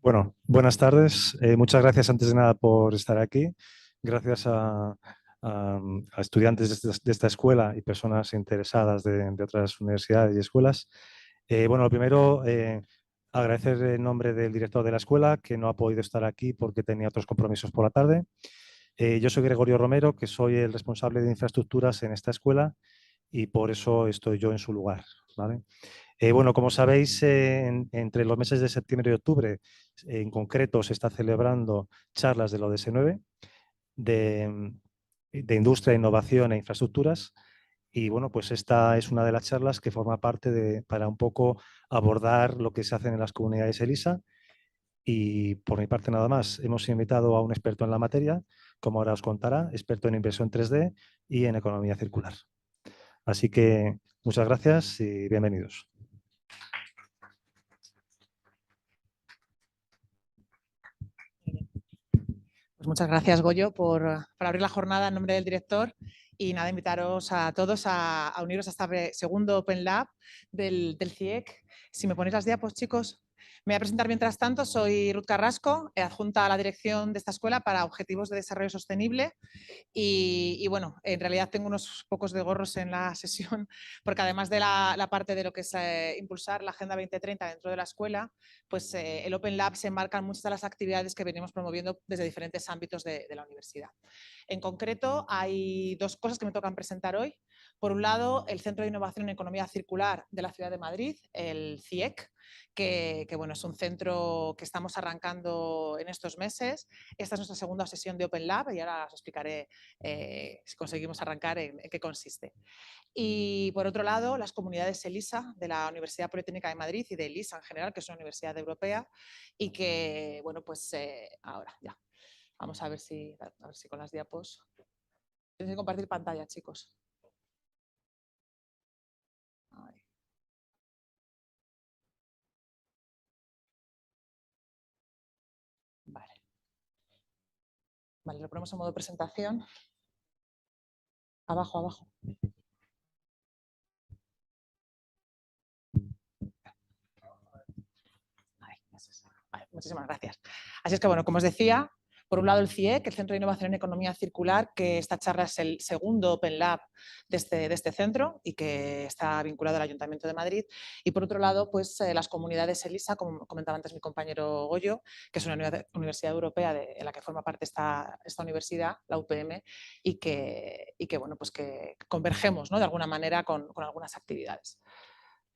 Bueno, buenas tardes. Muchas gracias antes de nada por estar aquí. Gracias a estudiantes de esta escuela y personas interesadas de otras universidades y escuelas. Bueno, lo primero, agradecer en nombre del director de la escuela que no ha podido estar aquí porque tenía otros compromisos por la tarde. Yo soy Gregorio Romero, que soy el responsable de infraestructuras en esta escuela y por eso estoy yo en su lugar, ¿vale? Bueno, como sabéis, entre los meses de septiembre y octubre, en concreto, se está celebrando charlas de la ODS9 de industria, innovación e infraestructuras. Y bueno, pues esta es una de las charlas que forma parte para un poco abordar lo que se hace en las comunidades ELISA. Y por mi parte nada más, hemos invitado a un experto en la materia, como ahora os contará, experto en inversión 3D y en economía circular. Así que muchas gracias y bienvenidos. Pues muchas gracias, Goyo, por abrir la jornada en nombre del director y nada, invitaros a todos a uniros a este segundo Open Lab del CIEC. Si me ponéis las diapos, chicos. Me voy a presentar mientras tanto. Soy Ruth Carrasco, adjunta a la dirección de esta escuela para Objetivos de Desarrollo Sostenible. Y bueno, en realidad tengo unos pocos de gorros en la sesión, porque además de la parte de lo que es impulsar la Agenda 2030 dentro de la escuela, pues el Open Lab se enmarca en muchas de las actividades que venimos promoviendo desde diferentes ámbitos de la universidad. En concreto, hay dos cosas que me tocan presentar hoy. Por un lado, el Centro de Innovación en Economía Circular de la Ciudad de Madrid, el CIEC, que bueno, es un centro que estamos arrancando en estos meses. Esta es nuestra segunda sesión de Open Lab y ahora os explicaré si conseguimos arrancar en qué consiste. Y por otro lado, las comunidades ELISA de la Universidad Politécnica de Madrid y de ELISA en general, que es una universidad europea y que, bueno, pues ahora ya. Vamos a ver si con las diapos. Tienes que compartir pantalla, chicos. Ahí. Vale. Vale, lo ponemos en modo presentación. Abajo, abajo. Vale, muchísimas gracias. Así es que, bueno, como os decía, por un lado el CIEC, el Centro de Innovación en Economía Circular, que esta charla es el segundo Open Lab de este centro y que está vinculado al Ayuntamiento de Madrid. Y por otro lado, pues las comunidades ELISA, como comentaba antes mi compañero Goyo, que es una universidad europea en la que forma parte esta universidad, la UPM, y que bueno, pues que convergemos, ¿no?, de alguna manera con algunas actividades.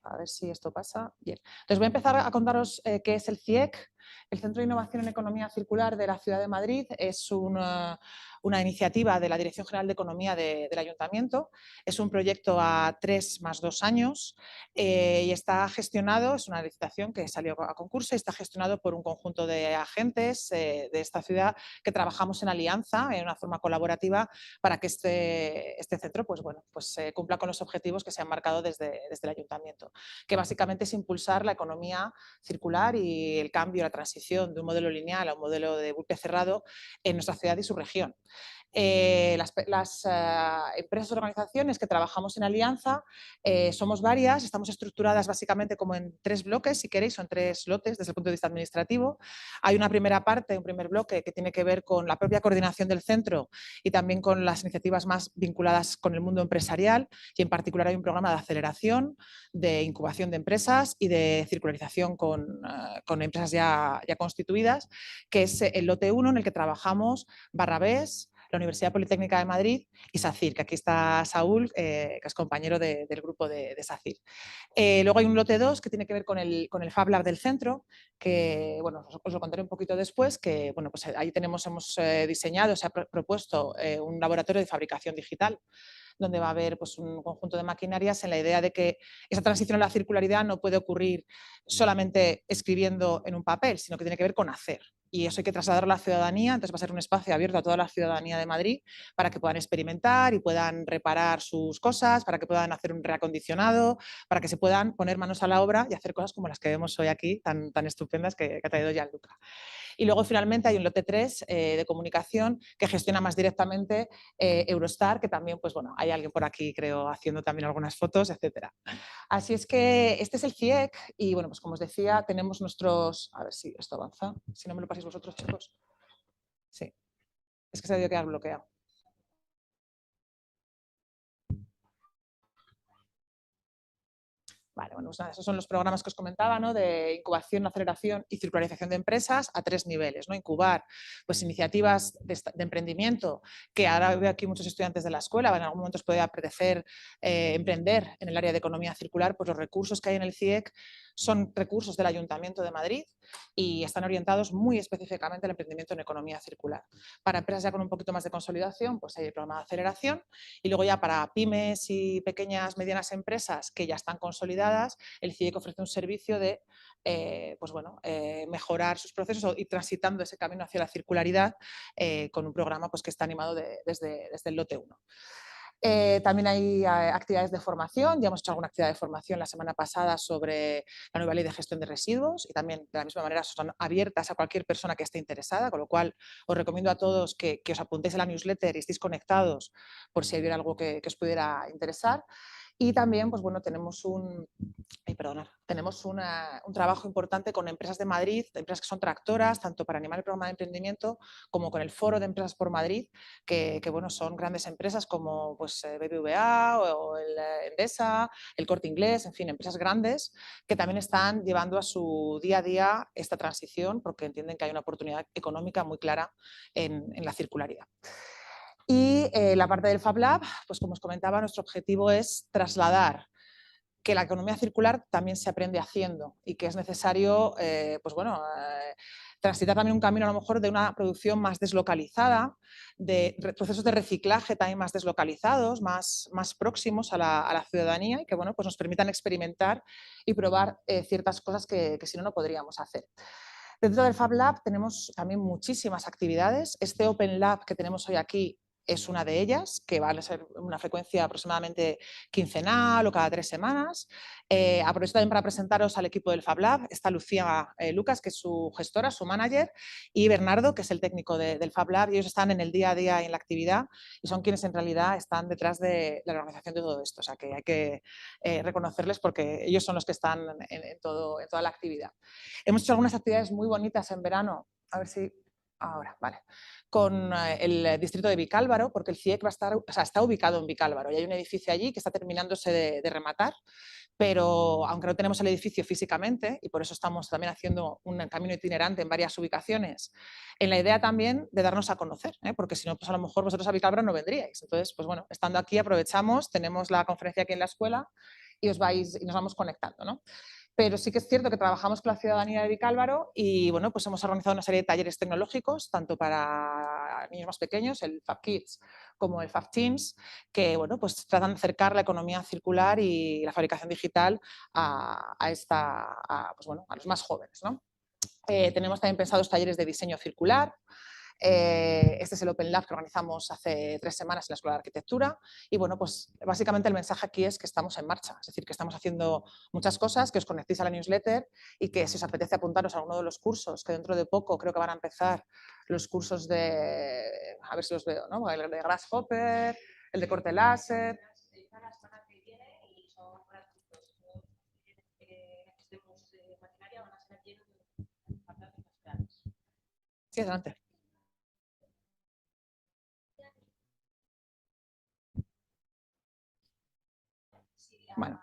A ver si esto pasa. Bien. Entonces voy a empezar a contaros qué es el CIEC. El Centro de Innovación en Economía Circular de la Ciudad de Madrid es una iniciativa de la Dirección General de Economía del Ayuntamiento. Es un proyecto a 3 más 2 años y está gestionado, es una licitación que salió a concurso y está gestionado por un conjunto de agentes de esta ciudad que trabajamos en alianza, en una forma colaborativa, para que este centro pues, bueno, pues, cumpla con los objetivos que se han marcado desde el Ayuntamiento, que básicamente es impulsar la economía circular y el cambio, la transición de un modelo lineal a un modelo de bucle cerrado en nuestra ciudad y su región. Las empresas o organizaciones que trabajamos en alianza somos varias, estamos estructuradas básicamente como en 3 bloques, si queréis, son 3 lotes desde el punto de vista administrativo. Hay una primera parte, un primer bloque que tiene que ver con la propia coordinación del centro y también con las iniciativas más vinculadas con el mundo empresarial, y en particular hay un programa de aceleración, de incubación de empresas y de circularización con empresas ya constituidas, que es el lote 1 en el que trabajamos Barrabés, la Universidad Politécnica de Madrid y SACIR, que aquí está Saúl, que es compañero del grupo de SACIR. Luego hay un lote 2 que tiene que ver con el Fab Lab del centro, que bueno, os lo contaré un poquito después, que bueno, pues ahí hemos diseñado, se ha propuesto un laboratorio de fabricación digital, donde va a haber pues, un conjunto de maquinarias en la idea de que esa transición a la circularidad no puede ocurrir solamente escribiendo en un papel, sino que tiene que ver con hacer. y eso hay que trasladarlo a la ciudadanía, entonces va a ser un espacio abierto a toda la ciudadanía de Madrid para que puedan experimentar y puedan reparar sus cosas, para que puedan hacer un reacondicionado, para que se puedan poner manos a la obra y hacer cosas como las que vemos hoy aquí, tan estupendas que ha traído Gianluca. Y luego finalmente hay un lote 3 de comunicación que gestiona más directamente Eurostar, que también, pues bueno, hay alguien por aquí, creo, haciendo también algunas fotos, etcétera. Así es que este es el CIEC y bueno, pues como os decía, tenemos nuestros... A ver si esto avanza, si no me lo paséis vosotros, chicos. Sí, es que se debió quedar bloqueado. Vale, bueno, pues nada, esos son los programas que os comentaba, ¿no? De incubación, aceleración y circularización de empresas a 3 niveles, ¿no? Incubar pues, iniciativas de emprendimiento, que ahora veo aquí muchos estudiantes de la escuela, en algún momento os puede apetecer emprender en el área de economía circular, pues los recursos que hay en el CIEC son recursos del Ayuntamiento de Madrid y están orientados muy específicamente al emprendimiento en economía circular. Para empresas ya con un poquito más de consolidación, pues hay el programa de aceleración y luego ya para pymes y pequeñas, medianas empresas que ya están consolidadas, el CIEC ofrece un servicio de pues bueno, mejorar sus procesos y transitando ese camino hacia la circularidad con un programa pues, que está animado desde el lote 1. También hay actividades de formación, ya hemos hecho alguna actividad de formación la semana pasada sobre la nueva ley de gestión de residuos y también de la misma manera son abiertas a cualquier persona que esté interesada, con lo cual os recomiendo a todos que os apuntéis a la newsletter y estéis conectados por si hubiera algo que os pudiera interesar. Y también, pues bueno, tenemos un trabajo importante con empresas de Madrid, empresas que son tractoras, tanto para animar el programa de emprendimiento como con el Foro de Empresas por Madrid, que bueno, son grandes empresas como pues, BBVA o el Endesa, el Corte Inglés, en fin, empresas grandes que también están llevando a su día a día esta transición porque entienden que hay una oportunidad económica muy clara en la circularidad. Y la parte del Fab Lab, pues como os comentaba, nuestro objetivo es trasladar que la economía circular también se aprende haciendo y que es necesario, pues bueno, transitar también un camino a lo mejor de una producción más deslocalizada, de procesos de reciclaje también más deslocalizados, más próximos a la ciudadanía y que bueno, pues nos permitan experimentar y probar ciertas cosas que si no, no podríamos hacer. Dentro del Fab Lab tenemos también muchísimas actividades. Este Open Lab que tenemos hoy aquí es una de ellas, que va a ser una frecuencia aproximadamente quincenal o cada 3 semanas. Aprovecho también para presentaros al equipo del Fab Lab. Está Lucía Lucas, que es su gestora, su manager, y Bernardo, que es el técnico del Fab Lab. Y ellos están en el día a día y en la actividad y son quienes en realidad están detrás de la organización de todo esto. O sea que hay que reconocerles porque ellos son los que están en toda la actividad. Hemos hecho algunas actividades muy bonitas en verano. A ver si... Ahora, vale. Con el distrito de Vicálvaro, porque el CIEC va a estar, o sea, está ubicado en Vicálvaro y hay un edificio allí que está terminándose de rematar, pero aunque no tenemos el edificio físicamente, y por eso estamos también haciendo un camino itinerante en varias ubicaciones, en la idea también de darnos a conocer, porque si no, pues a lo mejor vosotros a Vicálvaro no vendríais. Entonces, pues bueno, estando aquí aprovechamos, tenemos la conferencia aquí en la escuela y nos vamos conectando, ¿no? Pero sí que es cierto que trabajamos con la ciudadanía de Vicálvaro y bueno, pues hemos organizado una serie de talleres tecnológicos, tanto para niños más pequeños, el Fab Kids, como el Fab Teens, que bueno, pues tratan de acercar la economía circular y la fabricación digital pues bueno, a los más jóvenes, ¿no? Tenemos también pensados talleres de diseño circular. Este es el Open Lab que organizamos hace 3 semanas en la Escuela de Arquitectura y bueno, pues básicamente el mensaje aquí es que estamos en marcha, es decir, que estamos haciendo muchas cosas, que os conectéis a la newsletter y que si os apetece apuntaros a uno de los cursos, que dentro de poco creo que van a empezar los cursos de, a ver si los veo, ¿no? El de Grasshopper, el de corte láser. Sí, adelante. Bueno.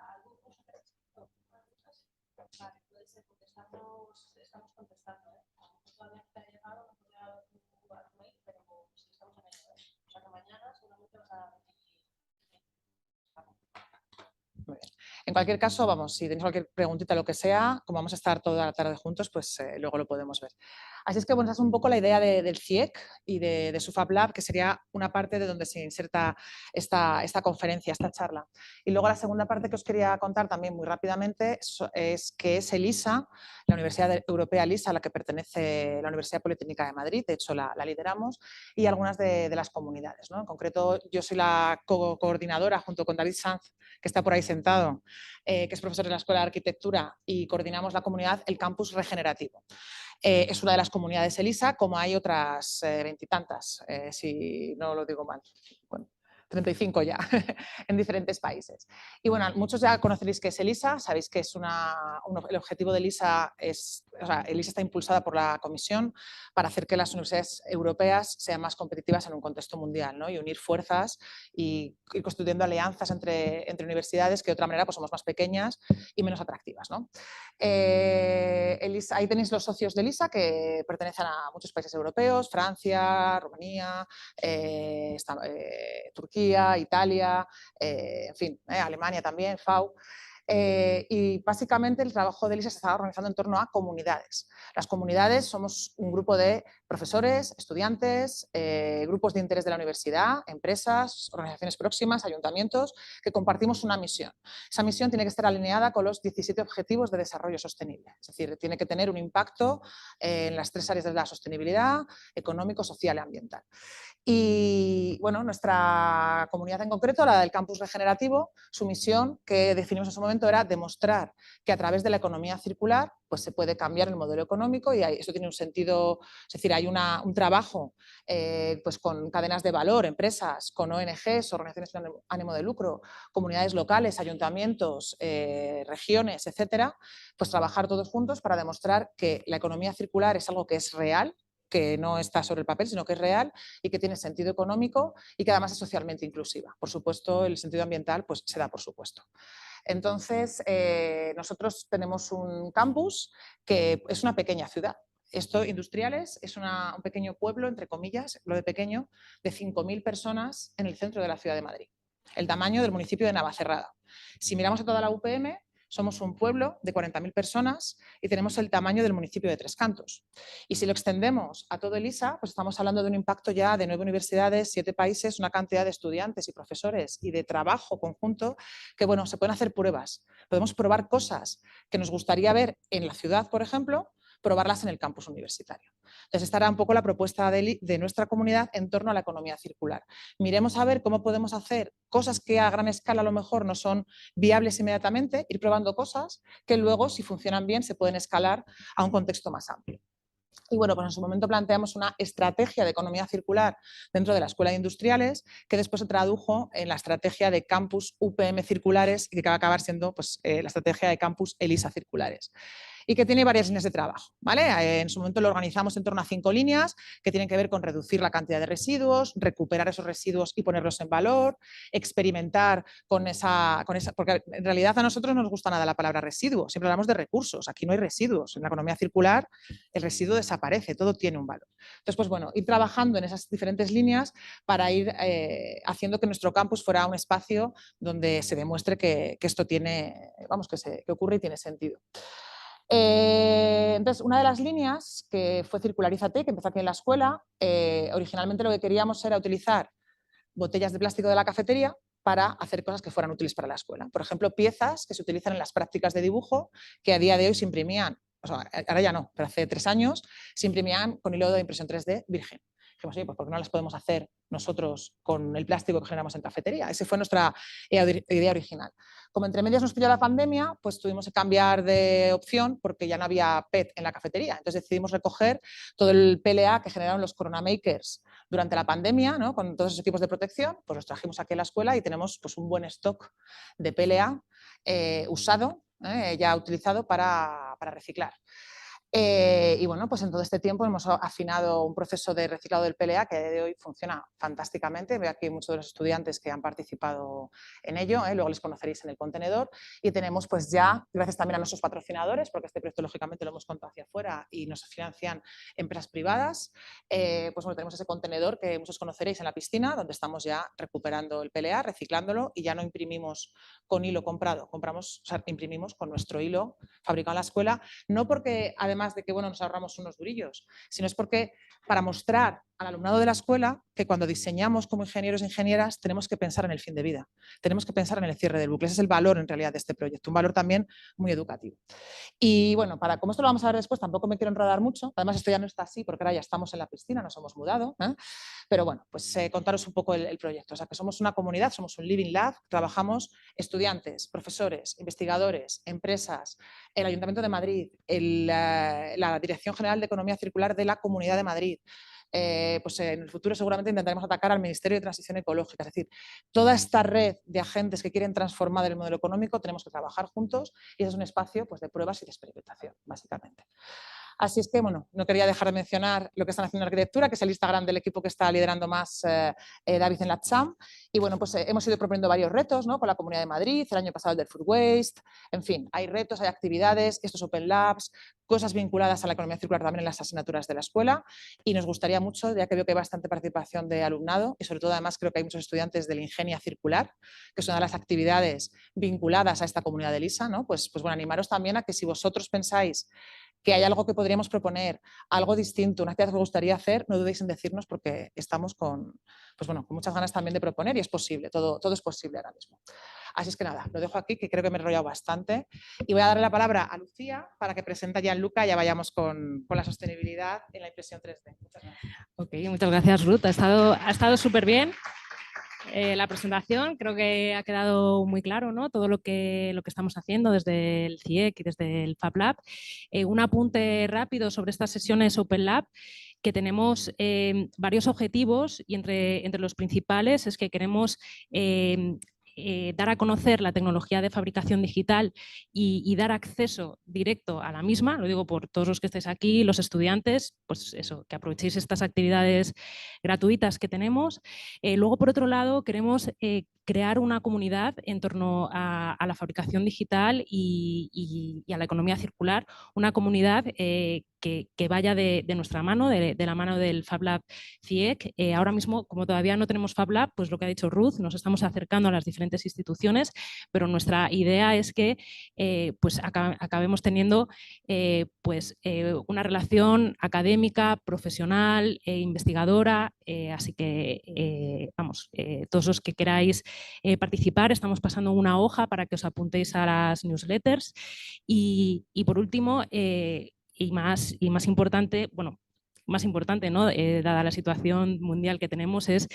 Estamos contestando, todavía no te ha llegado, no te ha llegado tu mail, pero sí estamos en ello, O sea que mañana seguramente vas a Muy bien. En cualquier caso, vamos, si tenéis cualquier preguntita, lo que sea, como vamos a estar toda la tarde juntos, pues luego lo podemos ver. Así es que, bueno, esa es un poco la idea del CIEC y de su Fab Lab, que sería una parte de donde se inserta esta conferencia, esta charla. Y luego la segunda parte que os quería contar también muy rápidamente es que es ELISA, la Universidad Europea ELISA, a la que pertenece la Universidad Politécnica de Madrid, de hecho la lideramos, y algunas de las comunidades, ¿no? En concreto, yo soy la coordinadora junto con David Sanz, que está por ahí sentado, que es profesor de la Escuela de Arquitectura, y coordinamos la comunidad El Campus Regenerativo. Es una de las comunidades ELISA, como hay otras veintitantas, si no lo digo mal. Bueno, 35 ya, en diferentes países. Y bueno, muchos ya conoceréis qué es ELISA, sabéis que es el objetivo de ELISA es, o sea, ELISA está impulsada por la Comisión para hacer que las universidades europeas sean más competitivas en un contexto mundial, ¿no? Y unir fuerzas y ir construyendo alianzas entre universidades que de otra manera pues, somos más pequeñas y menos atractivas, ¿no? Ahí tenéis los socios de ELISA que pertenecen a muchos países europeos, Francia, Rumanía, Turquía, Italia, en fin, Alemania también, FAU. Y básicamente el trabajo de ELISA se está organizando en torno a comunidades. Las comunidades somos un grupo de profesores, estudiantes, grupos de interés de la universidad, empresas, organizaciones próximas, ayuntamientos, que compartimos una misión. Esa misión tiene que estar alineada con los 17 Objetivos de Desarrollo Sostenible. Es decir, tiene que tener un impacto en las 3 áreas de la sostenibilidad, económico, social y ambiental. Y bueno, nuestra comunidad en concreto, la del campus regenerativo, su misión que definimos en su momento era demostrar que a través de la economía circular pues se puede cambiar el modelo económico y eso tiene un sentido, es decir, hay un trabajo pues con cadenas de valor, empresas, con ONGs, organizaciones sin ánimo de lucro, comunidades locales, ayuntamientos, regiones, etcétera, pues trabajar todos juntos para demostrar que la economía circular es algo que es real, que no está sobre el papel, sino que es real y que tiene sentido económico y que además es socialmente inclusiva. Por supuesto, el sentido ambiental pues, se da por supuesto. Entonces, nosotros tenemos un campus que es una pequeña ciudad. Esto, Industriales, es un pequeño pueblo, entre comillas, lo de pequeño, de 5.000 personas en el centro de la ciudad de Madrid. El tamaño del municipio de Navacerrada. Si miramos a toda la UPM, somos un pueblo de 40.000 personas y tenemos el tamaño del municipio de Tres Cantos. Y si lo extendemos a todo ELISA, pues estamos hablando de un impacto ya de 9 universidades, 7 países, una cantidad de estudiantes y profesores y de trabajo conjunto que, bueno, se pueden hacer pruebas. Podemos probar cosas que nos gustaría ver en la ciudad, por ejemplo, probarlas en el campus universitario. Entonces, estará un poco la propuesta de nuestra comunidad en torno a la economía circular. Miremos a ver cómo podemos hacer cosas que a gran escala a lo mejor no son viables inmediatamente, ir probando cosas que luego, si funcionan bien, se pueden escalar a un contexto más amplio. Y bueno, pues en su momento planteamos una estrategia de economía circular dentro de la Escuela de Industriales que después se tradujo en la estrategia de campus UPM circulares y que va a acabar siendo pues, la estrategia de campus ELISA circulares. Y que tiene varias líneas de trabajo, ¿vale? En su momento lo organizamos en torno a 5 líneas que tienen que ver con reducir la cantidad de residuos, recuperar esos residuos y ponerlos en valor, experimentar con esa, porque en realidad a nosotros no nos gusta nada la palabra residuo, siempre hablamos de recursos, aquí no hay residuos, en la economía circular el residuo desaparece, todo tiene un valor. Entonces, pues bueno, ir trabajando en esas diferentes líneas para ir haciendo que nuestro campus fuera un espacio donde se demuestre que esto tiene, vamos, que ocurre y tiene sentido. Entonces, una de las líneas que fue Circularízate, que empezó aquí en la escuela, originalmente lo que queríamos era utilizar botellas de plástico de la cafetería para hacer cosas que fueran útiles para la escuela. Por ejemplo, piezas que se utilizan en las prácticas de dibujo que a día de hoy se imprimían, o sea, ahora ya no, pero hace 3 años se imprimían con hilo de impresión 3D virgen. Dijimos, oye, pues ¿por qué no las podemos hacer nosotros con el plástico que generamos en cafetería? Esa fue nuestra idea original. Como entre medias nos pilló la pandemia, pues tuvimos que cambiar de opción porque ya no había PET en la cafetería. Entonces decidimos recoger todo el PLA que generaron los Corona Makers durante la pandemia, ¿no? Con todos esos equipos de protección, pues los trajimos aquí a la escuela y tenemos pues, un buen stock de PLA usado, ya utilizado para reciclar. Y bueno, pues en todo este tiempo hemos afinado un proceso de reciclado del PLA que de hoy funciona fantásticamente. Veo aquí muchos de los estudiantes que han participado en ello, luego les conoceréis en el contenedor. Y tenemos pues ya, gracias también a nuestros patrocinadores, porque este proyecto lógicamente lo hemos contado hacia afuera y nos financian empresas privadas, pues bueno, tenemos ese contenedor que muchos conoceréis en la piscina, donde estamos ya recuperando el PLA, reciclándolo y ya no imprimimos con hilo comprado, imprimimos con nuestro hilo fabricado en la escuela, no porque además además de que bueno, nos ahorramos unos durillos, sino es porque para mostrar al alumnado de la escuela que cuando diseñamos como ingenieros e ingenieras tenemos que pensar en el fin de vida, tenemos que pensar en el cierre del bucle. Ese es el valor en realidad de este proyecto, un valor también muy educativo. Y bueno, como esto lo vamos a ver después, tampoco me quiero enredar mucho. Además, esto ya no está así porque ahora ya estamos en la piscina, nos hemos mudado. Pero bueno, pues contaros un poco el proyecto. O sea, que somos una comunidad, somos un Living Lab, trabajamos estudiantes, profesores, investigadores, empresas, el Ayuntamiento de Madrid, la Dirección General de Economía Circular de la Comunidad de Madrid. Pues en el futuro seguramente intentaremos atacar al Ministerio de Transición Ecológica. Es decir, toda esta red de agentes que quieren transformar el modelo económico tenemos que trabajar juntos y ese es un espacio pues, de pruebas y de experimentación, básicamente. Así es que, bueno, no quería dejar de mencionar lo que están haciendo en arquitectura, que es el Instagram del equipo que está liderando más David en la CHAM. Y bueno, pues hemos ido proponiendo varios retos, ¿no? Con la Comunidad de Madrid, el año pasado el del Food Waste, en fin, hay retos, hay actividades, estos Open Labs, cosas vinculadas a la economía circular también en las asignaturas de la escuela y nos gustaría mucho, ya que veo que hay bastante participación de alumnado y sobre todo además creo que hay muchos estudiantes de la Ingenia Circular, que es una de las actividades vinculadas a esta comunidad de LISA, ¿no? Pues bueno, animaros también a que si vosotros pensáis que hay algo que podríamos proponer, algo distinto, una actividad que os gustaría hacer, no dudéis en decirnos porque estamos con, pues bueno, con muchas ganas también de proponer y es posible, todo es posible ahora mismo. Así es que nada, lo dejo aquí, que creo que me he enrollado bastante. Y voy a darle la palabra a Lucía para que presente a Gianluca y ya vayamos con la sostenibilidad en la impresión 3D. Muchas gracias. Ok, muchas gracias, Ruth. Ha estado súper bien. La presentación creo que ha quedado muy claro, ¿no? Todo lo que estamos haciendo desde el CIEC y desde el Fab Lab. Un apunte rápido sobre estas sesiones Open Lab, que tenemos varios objetivos y entre los principales es que queremos dar a conocer la tecnología de fabricación digital y dar acceso directo a la misma. Lo digo por todos los que estéis aquí, los estudiantes, pues eso, que aprovechéis estas actividades gratuitas que tenemos. Luego, por otro lado, queremos crear una comunidad en torno a la fabricación digital y a la economía circular, una comunidad que vaya de nuestra mano, de la mano del Fab Lab CIEC. Ahora mismo, como todavía no tenemos Fab Lab, pues lo que ha dicho Ruth, nos estamos acercando a las diferentes instituciones, pero nuestra idea es que pues acabemos teniendo una relación académica, profesional, investigadora, así que vamos, todos los que queráis participar, estamos pasando una hoja para que os apuntéis a las newsletters y por último, y más importante, bueno, más importante, ¿no? Dada la situación mundial que tenemos, es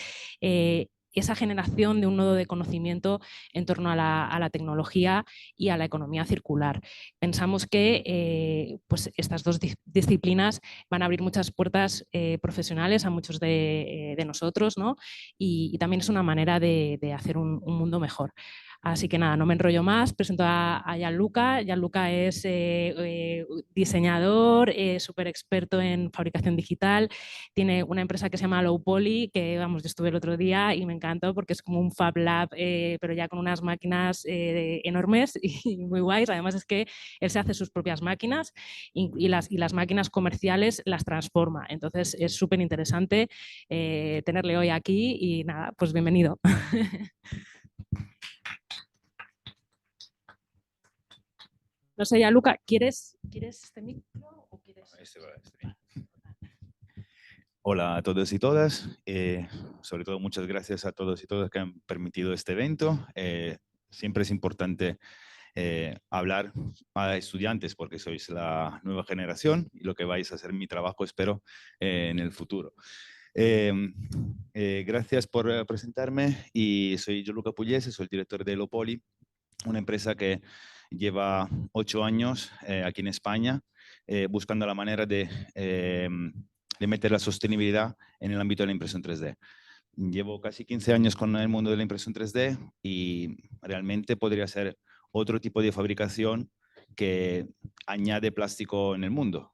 esa generación de un nodo de conocimiento en torno a la tecnología y a la economía circular. Pensamos que pues estas dos disciplinas van a abrir muchas puertas profesionales a muchos de nosotros, ¿no? Y también es una manera de hacer un mundo mejor. Así que nada, no me enrollo más, presento a Gianluca. Gianluca es diseñador, súper experto en fabricación digital, tiene una empresa que se llama Low Poly, que vamos, yo estuve el otro día y me encantó porque es como un Fab Lab, pero ya con unas máquinas enormes y muy guays. Además es que él se hace sus propias máquinas y las máquinas comerciales las transforma. Entonces es súper interesante tenerle hoy aquí y nada, pues bienvenido. No sé, ya, Luca, ¿quieres este micro o quieres...? Hola a todos y todas. Sobre todo, muchas gracias a todos y todas que han permitido este evento. Siempre es importante hablar a estudiantes porque sois la nueva generación y lo que vais a hacer mi trabajo, espero, en el futuro. Gracias por presentarme y soy Gianluca Pugliese, soy el director de Lopoli, una empresa que lleva 8 años aquí en España buscando la manera de meter la sostenibilidad en el ámbito de la impresión 3D. Llevo casi 15 años con el mundo de la impresión 3D y realmente podría ser otro tipo de fabricación que añade plástico en el mundo.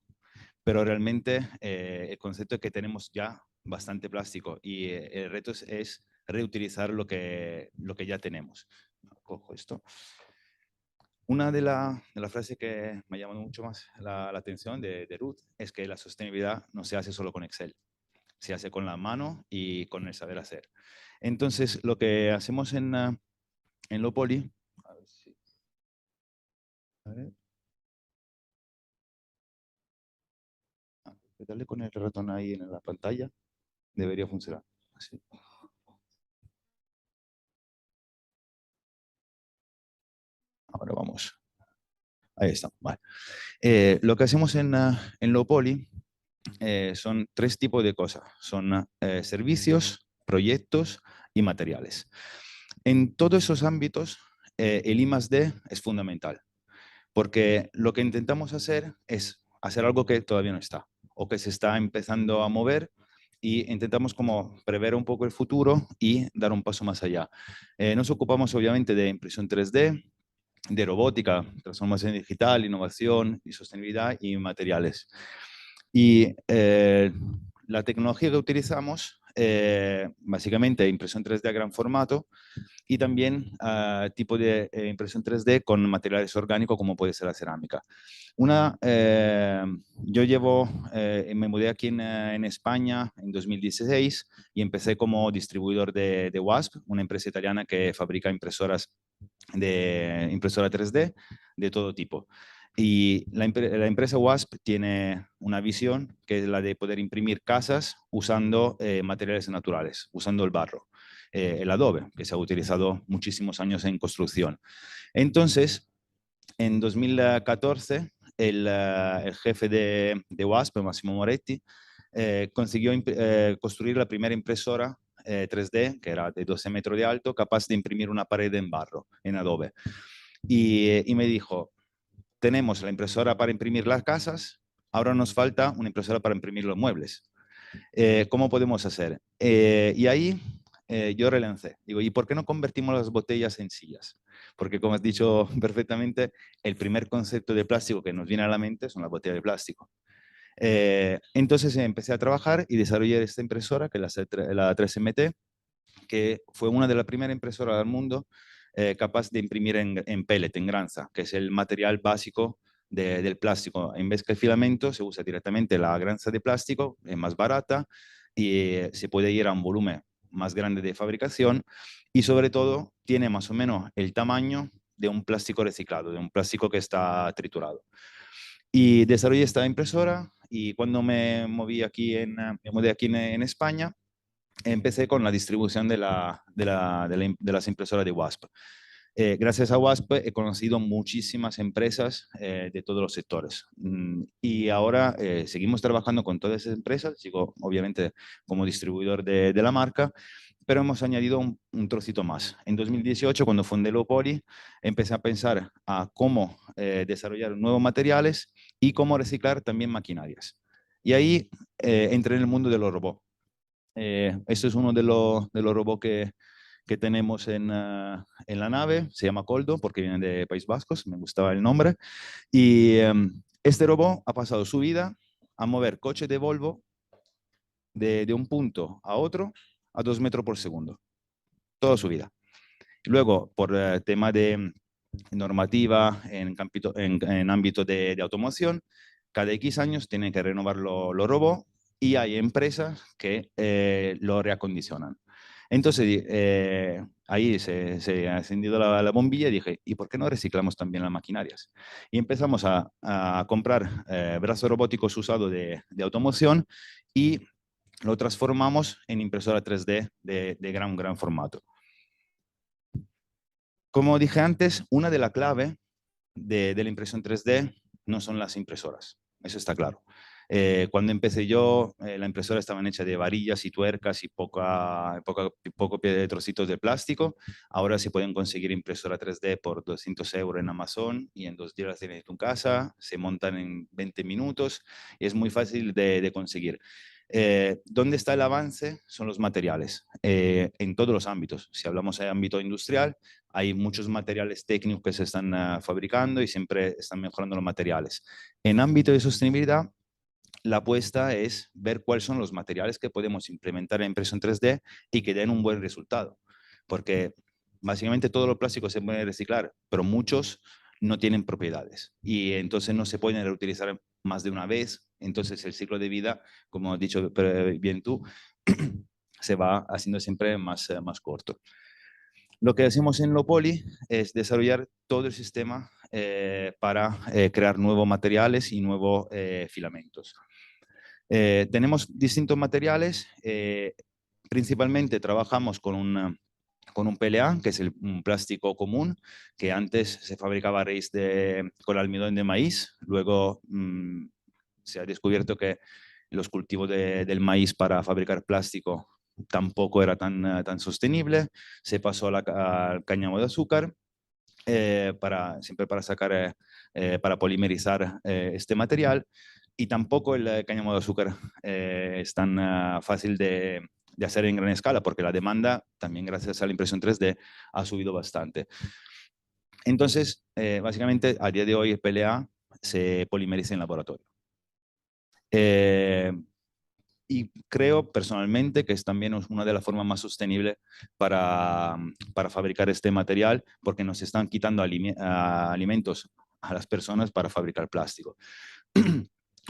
Pero realmente el concepto es que tenemos ya bastante plástico y el reto es reutilizar lo que ya tenemos. Cojo esto. Una de las frases que me ha llamado mucho más la atención de Ruth es que la sostenibilidad no se hace solo con Excel, se hace con la mano y con el saber hacer. Entonces, lo que hacemos en Lopoli, a ver. Dale con el ratón ahí en la pantalla, debería funcionar. Así. Ahora vamos. Ahí está. Vale. Lo que hacemos en Lowpoly son tres tipos de cosas. Son servicios, proyectos y materiales. En todos esos ámbitos, el I+D es fundamental, porque lo que intentamos hacer es hacer algo que todavía no está, o que se está empezando a mover, y intentamos como prever un poco el futuro y dar un paso más allá. Nos ocupamos obviamente de impresión 3D, de robótica, transformación digital, innovación y sostenibilidad y materiales. Y la tecnología que utilizamos, básicamente impresión 3D a gran formato y también tipo de impresión 3D con materiales orgánicos como puede ser la cerámica. Yo me mudé aquí en España en 2016 y empecé como distribuidor de Wasp, una empresa italiana que fabrica impresoras de impresora 3D de todo tipo. Y la empresa Wasp tiene una visión que es la de poder imprimir casas usando materiales naturales, usando el barro, el adobe, que se ha utilizado muchísimos años en construcción. Entonces, en 2014, el jefe de Wasp, Massimo Moretti, consiguió construir la primera impresora 3D, que era de 12 metros de alto, capaz de imprimir una pared en barro, en adobe. Y me dijo, tenemos la impresora para imprimir las casas, ahora nos falta una impresora para imprimir los muebles. ¿Cómo podemos hacer? Y ahí yo relancé. Digo, ¿y por qué no convertimos las botellas en sillas? Porque como has dicho perfectamente, el primer concepto de plástico que nos viene a la mente son las botellas de plástico. Entonces empecé a trabajar y desarrollé esta impresora, que es la 3MT, que fue una de las primeras impresoras del mundo capaz de imprimir en pellet, en granza, que es el material básico del plástico. En vez que el filamento, se usa directamente la granza de plástico, es más barata y se puede ir a un volumen más grande de fabricación y sobre todo tiene más o menos el tamaño de un plástico reciclado, de un plástico que está triturado. Y desarrollé esta impresora y cuando me mudé aquí en España, empecé con la distribución de las impresoras de Wasp. Gracias a Wasp he conocido muchísimas empresas de todos los sectores. Y ahora seguimos trabajando con todas esas empresas, sigo obviamente como distribuidor de la marca, pero hemos añadido un trocito más. En 2018, cuando fundé Lowpoly, empecé a pensar a cómo desarrollar nuevos materiales y cómo reciclar también maquinarias. Y ahí entré en el mundo de los robots. Este es uno de los robots que tenemos en la nave, se llama Coldo porque viene de País Vascos, me gustaba el nombre. Y este robot ha pasado su vida a mover coches de Volvo de un punto a otro a 2 metros por segundo, toda su vida. Luego, por tema de normativa en ámbito de automoción, cada X años tienen que renovar los robots y hay empresas que lo reacondicionan. Entonces, ahí se ha encendido la bombilla y dije, ¿y por qué no reciclamos también las maquinarias? Y empezamos a comprar brazos robóticos usados de automoción y lo transformamos en impresora 3D de gran formato. Como dije antes, una de las claves de la impresión 3D no son las impresoras, eso está claro. Cuando empecé yo, la impresora estaban hechas de varillas y tuercas y poco trocitos de plástico. Ahora se pueden conseguir impresora 3D por 200 € en Amazon y en 2 días las tienes en tu casa, se montan en 20 minutos y es muy fácil de conseguir. ¿Dónde está el avance? Son los materiales, en todos los ámbitos. Si hablamos de ámbito industrial, hay muchos materiales técnicos que se están fabricando y siempre están mejorando los materiales. En ámbito de sostenibilidad, la apuesta es ver cuáles son los materiales que podemos implementar en impresión 3D y que den un buen resultado. Porque básicamente todos los plásticos se pueden reciclar, pero muchos no tienen propiedades y entonces no se pueden reutilizar más de una vez. Entonces el ciclo de vida, como has dicho bien tú, se va haciendo siempre más corto. Lo que hacemos en Lowpoly es desarrollar todo el sistema para crear nuevos materiales y nuevos filamentos. Tenemos distintos materiales, principalmente trabajamos con un PLA, que es un plástico común, que antes se fabricaba a raíz con almidón de maíz, luego se ha descubierto que los cultivos del maíz para fabricar plástico tampoco era tan sostenible, se pasó al cáñamo de azúcar, siempre para sacar, para polimerizar este material, y tampoco el cáñamo de azúcar es tan fácil de hacer en gran escala, porque la demanda, también gracias a la impresión 3D, ha subido bastante. Entonces, básicamente, a día de hoy el PLA se polimeriza en laboratorio. Y creo personalmente que es también una de las formas más sostenibles para fabricar este material, porque nos están quitando alimentos a las personas para fabricar plástico.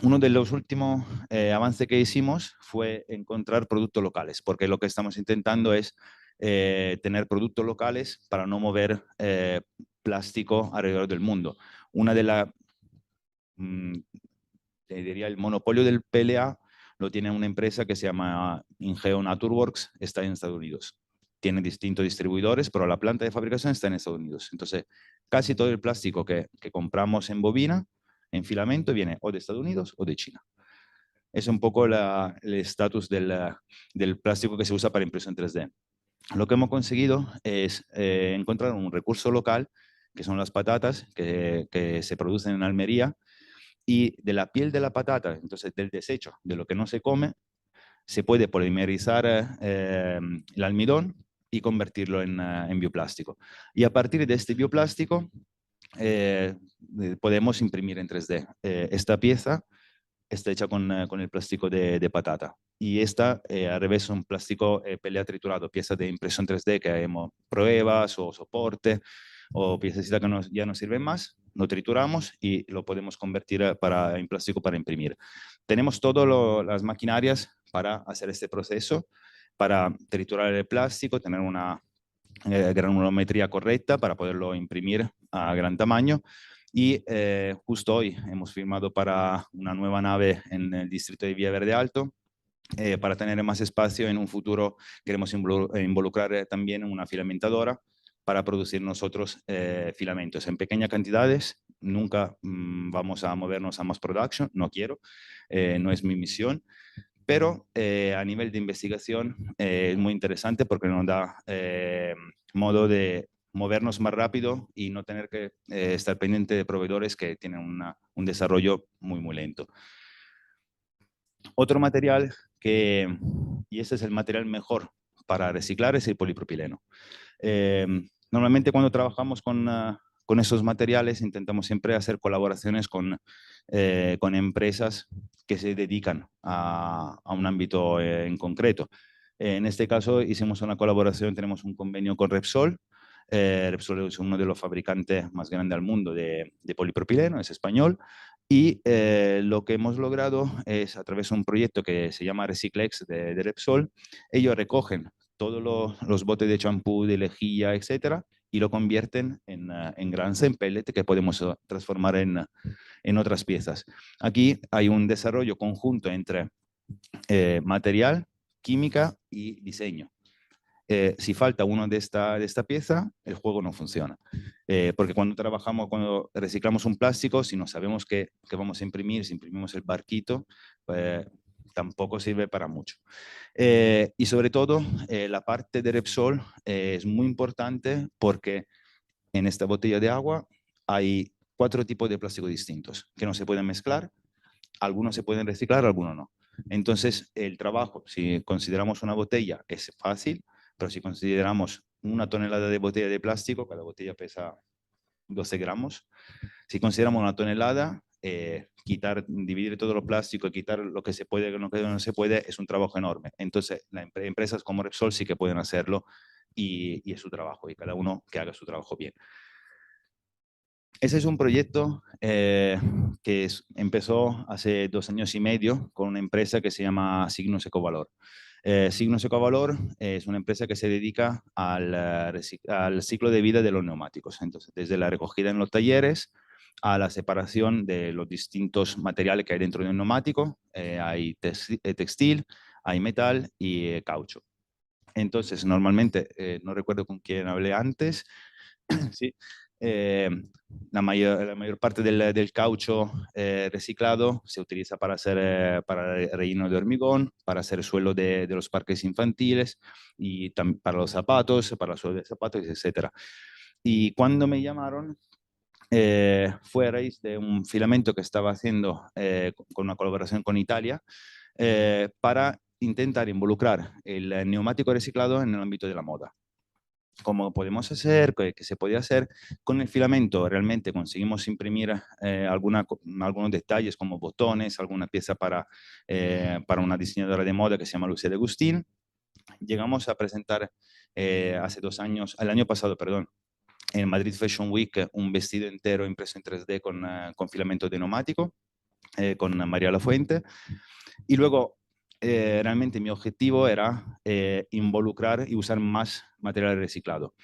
Uno de los últimos avances que hicimos fue encontrar productos locales, porque lo que estamos intentando es tener productos locales para no mover plástico alrededor del mundo. Una de las, diría, el monopolio del PLA lo tiene una empresa que se llama Ingeo Naturworks, está en Estados Unidos. Tiene distintos distribuidores, pero la planta de fabricación está en Estados Unidos. Entonces, casi todo el plástico que compramos en bobina, en filamento, viene o de Estados Unidos o de China. Es un poco el estatus del plástico que se usa para impresión 3D. Lo que hemos conseguido es encontrar un recurso local, que son las patatas que se producen en Almería, y de la piel de la patata, entonces del desecho, de lo que no se come, se puede polimerizar el almidón y convertirlo en bioplástico. Y a partir de este bioplástico podemos imprimir en 3D. Esta pieza está hecha con el plástico de patata. Y esta, al revés, es un plástico PLA triturado, piezas de impresión 3D que hemos pruebas o soporte o piezas que ya no sirven más, lo trituramos y lo podemos convertir en plástico para imprimir. Tenemos todas las maquinarias para hacer este proceso, para triturar el plástico, tener una granulometría correcta para poderlo imprimir a gran tamaño. Y justo hoy hemos firmado para una nueva nave en el distrito de Villaverde Alto. Para tener más espacio en un futuro queremos involucrar también una filamentadora para producir nosotros filamentos en pequeñas cantidades. Nunca vamos a movernos a mass production, no quiero, no es mi misión. Pero a nivel de investigación es muy interesante porque nos da modo de movernos más rápido y no tener que estar pendiente de proveedores que tienen un desarrollo muy, muy lento. Otro material y este es el material mejor para reciclar, es el polipropileno. Normalmente cuando trabajamos con esos materiales intentamos siempre hacer colaboraciones con empresas que se dedican a un ámbito en concreto. En este caso hicimos una colaboración, tenemos un convenio con Repsol. Repsol es uno de los fabricantes más grandes del mundo de polipropileno, es español. Y lo que hemos logrado es, a través de un proyecto que se llama Reciclex de Repsol, ellos recogen todos los botes de champú, de lejía, etcétera, y lo convierten en granza, en pellet, que podemos transformar en otras piezas. Aquí hay un desarrollo conjunto entre material, química y diseño. Si falta uno de esta pieza, el juego no funciona. Porque cuando reciclamos un plástico, si no sabemos qué vamos a imprimir, si imprimimos el barquito, pues tampoco sirve para mucho. Y sobre todo, la parte de Repsol es muy importante porque en esta botella de agua hay 4 tipos de plástico distintos que no se pueden mezclar. Algunos se pueden reciclar, algunos no. Entonces, el trabajo, si consideramos una botella, es fácil, pero si consideramos una tonelada de botella de plástico, cada botella pesa 12 gramos. Si consideramos una tonelada, dividir todo lo plástico, quitar lo que se puede y lo que no se puede, es un trabajo enorme. Entonces, las empresas como Repsol sí que pueden hacerlo y es su trabajo, y cada uno que haga su trabajo bien. Ese es un proyecto que empezó hace 2 años y medio con una empresa que se llama Signos Ecovalor. Signos Ecovalor es una empresa que se dedica al ciclo de vida de los neumáticos. Entonces, desde la recogida en los talleres a la separación de los distintos materiales que hay dentro de un neumático. Hay textil, hay metal y caucho. Entonces, normalmente, no recuerdo con quién hablé antes, sí, la mayor parte del caucho reciclado se utiliza para hacer para el relleno de hormigón, para hacer suelo de los parques infantiles y para los zapatos, para el suelo de zapatos, etc. Y cuando me llamaron, fue a raíz de un filamento que estaba haciendo con una colaboración con Italia para intentar involucrar el neumático reciclado en el ámbito de la moda. Cómo podemos hacer, qué se podía hacer. Con el filamento realmente conseguimos imprimir algunos detalles como botones, alguna pieza para una diseñadora de moda que se llama Lucía de Agustín. Llegamos a presentar hace 2 años, el año pasado, perdón, en Madrid Fashion Week, un vestido entero impreso en 3D con filamento de neumático, con María Lafuente. Y luego, realmente mi objetivo era involucrar y usar más material reciclado.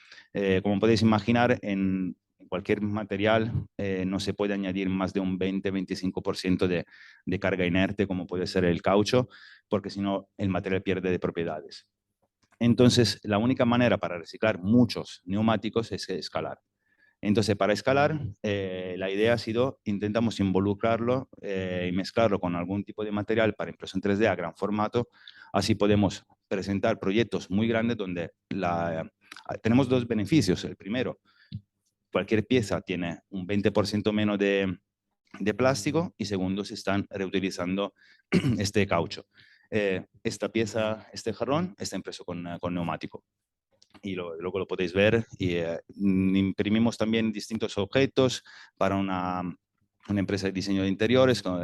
Como podéis imaginar, en cualquier material no se puede añadir más de un 20-25% de carga inerte, como puede ser el caucho, porque si no, el material pierde de propiedades. Entonces, la única manera para reciclar muchos neumáticos es escalar. Entonces, para escalar, la idea ha sido, intentamos involucrarlo y mezclarlo con algún tipo de material para impresión 3D a gran formato. Así podemos presentar proyectos muy grandes donde tenemos 2 beneficios. El primero, cualquier pieza tiene un 20% menos de plástico, y segundo, se están reutilizando este caucho. Esta pieza, este jarrón, está impreso con neumático. Y luego lo podéis ver. Y imprimimos también distintos objetos para una empresa de diseño de interiores, con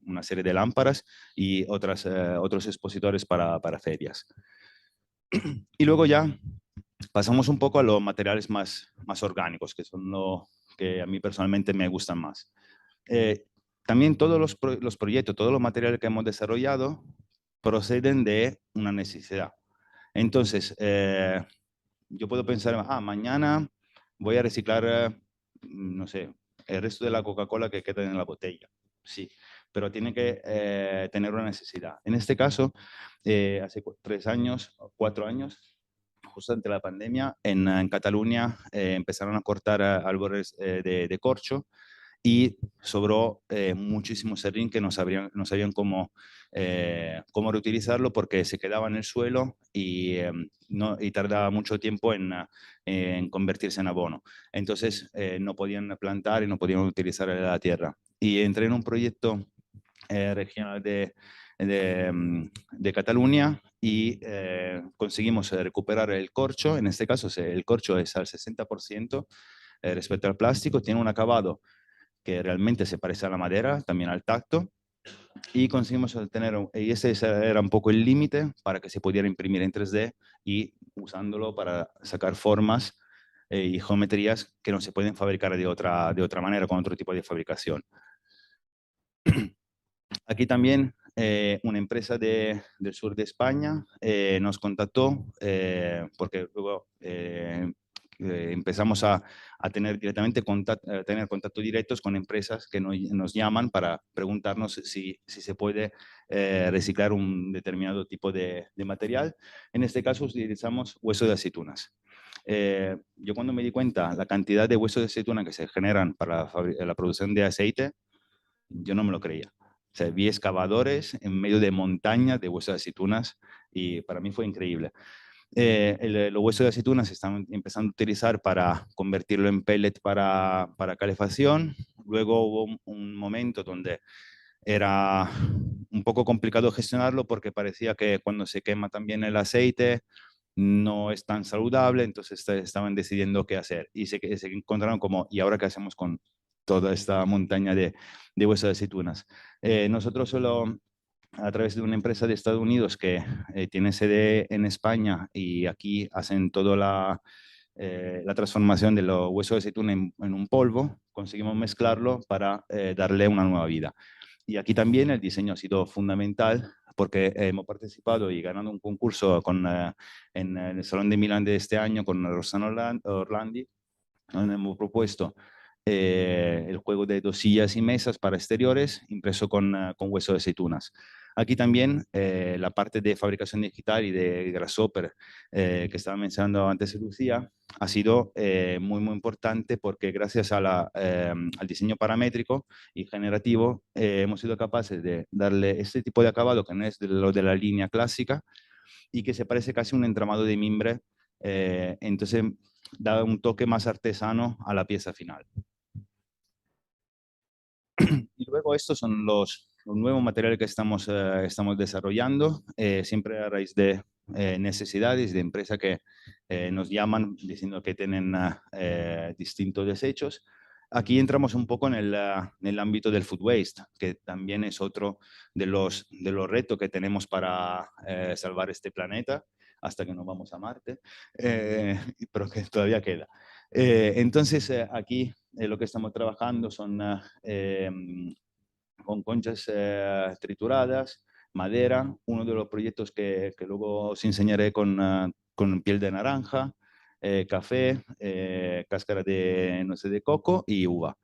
una serie de lámparas y otros expositores para ferias. Y luego ya pasamos un poco a los materiales más orgánicos, que son lo que a mí personalmente me gustan más. También todos los proyectos, todos los materiales que hemos desarrollado proceden de una necesidad. Entonces, yo puedo pensar, mañana voy a reciclar, no sé, el resto de la Coca-Cola que queda en la botella. Sí, pero tiene que tener una necesidad. En este caso, hace 3 años, 4 años, justo ante la pandemia, en Cataluña empezaron a cortar árboles de corcho, y sobró muchísimo serrín que no sabían cómo reutilizarlo, porque se quedaba en el suelo y tardaba mucho tiempo en convertirse en abono. Entonces no podían plantar y no podían utilizar la tierra. Y entré en un proyecto regional de Cataluña y conseguimos recuperar el corcho. En este caso, el corcho es al 60% respecto al plástico, tiene un acabado que realmente se parece a la madera, también al tacto, y conseguimos obtener, y ese era un poco el límite para que se pudiera imprimir en 3D y usándolo para sacar formas y geometrías que no se pueden fabricar de otra manera, con otro tipo de fabricación. Aquí también una empresa del sur de España nos contactó porque luego empezamos a tener directamente contacto directos con empresas que nos llaman para preguntarnos si se puede reciclar un determinado tipo de material. En este caso utilizamos hueso de aceitunas. Yo cuando me di cuenta la cantidad de huesos de aceituna que se generan para la producción de aceite, yo no me lo creía. O sea, vi excavadores en medio de montañas de huesos de aceitunas y para mí fue increíble. Los huesos de aceituna se están empezando a utilizar para convertirlo en pellet para calefacción. Luego hubo un momento donde era un poco complicado gestionarlo, porque parecía que cuando se quema también el aceite no es tan saludable, entonces estaban decidiendo qué hacer y se encontraron como, ¿y ahora qué hacemos con toda esta montaña de huesos de aceitunas? Nosotros solo a través de una empresa de Estados Unidos que tiene sede en España, y aquí hacen toda la transformación de los huesos de aceituna en un polvo, conseguimos mezclarlo para darle una nueva vida. Y aquí también el diseño ha sido fundamental, porque hemos participado y ganado un concurso en el Salón de Milán de este año con Rossano Orlandi, donde hemos propuesto el juego de 2 sillas y mesas para exteriores impreso con hueso de aceitunas. Aquí también la parte de fabricación digital y de Grasshopper que estaba mencionando antes Lucía ha sido muy importante porque gracias a al diseño paramétrico y generativo hemos sido capaces de darle este tipo de acabado que no es de lo de la línea clásica y que se parece casi a un entramado de mimbre, entonces da un toque más artesano a la pieza final. Y luego estos son los nuevos materiales que estamos desarrollando, siempre a raíz de necesidades de empresas que nos llaman diciendo que tienen distintos desechos. Aquí entramos un poco en el ámbito del food waste, que también es otro de los retos que tenemos para salvar este planeta hasta que nos vamos a Marte, pero que todavía queda. Entonces, aquí lo que estamos trabajando son con conchas trituradas, madera, uno de los proyectos que luego os enseñaré con piel de naranja, café, cáscara de nueces de coco y uva.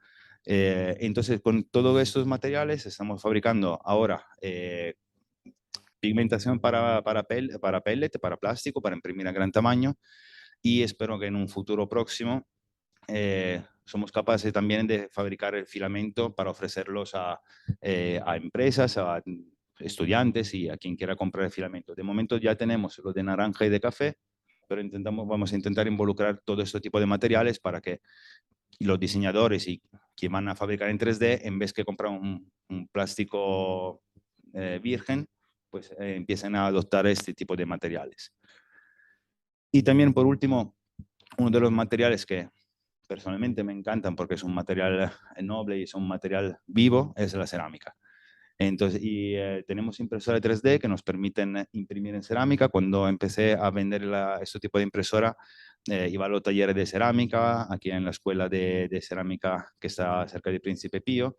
Entonces, con todos estos materiales estamos fabricando ahora pigmentación para pellet, para plástico, para imprimir a gran tamaño y espero que en un futuro próximo somos capaces también de fabricar el filamento para ofrecerlos a empresas, a estudiantes y a quien quiera comprar el filamento. De momento ya tenemos lo de naranja y de café, pero vamos a intentar involucrar todo este tipo de materiales para que los diseñadores y quien van a fabricar en 3D, en vez que comprar un plástico virgen, pues empiecen a adoptar este tipo de materiales. Y también, por último, uno de los materiales que personalmente me encantan porque es un material noble y es un material vivo, es la cerámica. Entonces, tenemos impresoras 3D que nos permiten imprimir en cerámica. Cuando empecé a vender este tipo de impresora, iba a los talleres de cerámica, aquí en la escuela de cerámica que está cerca de Príncipe Pío,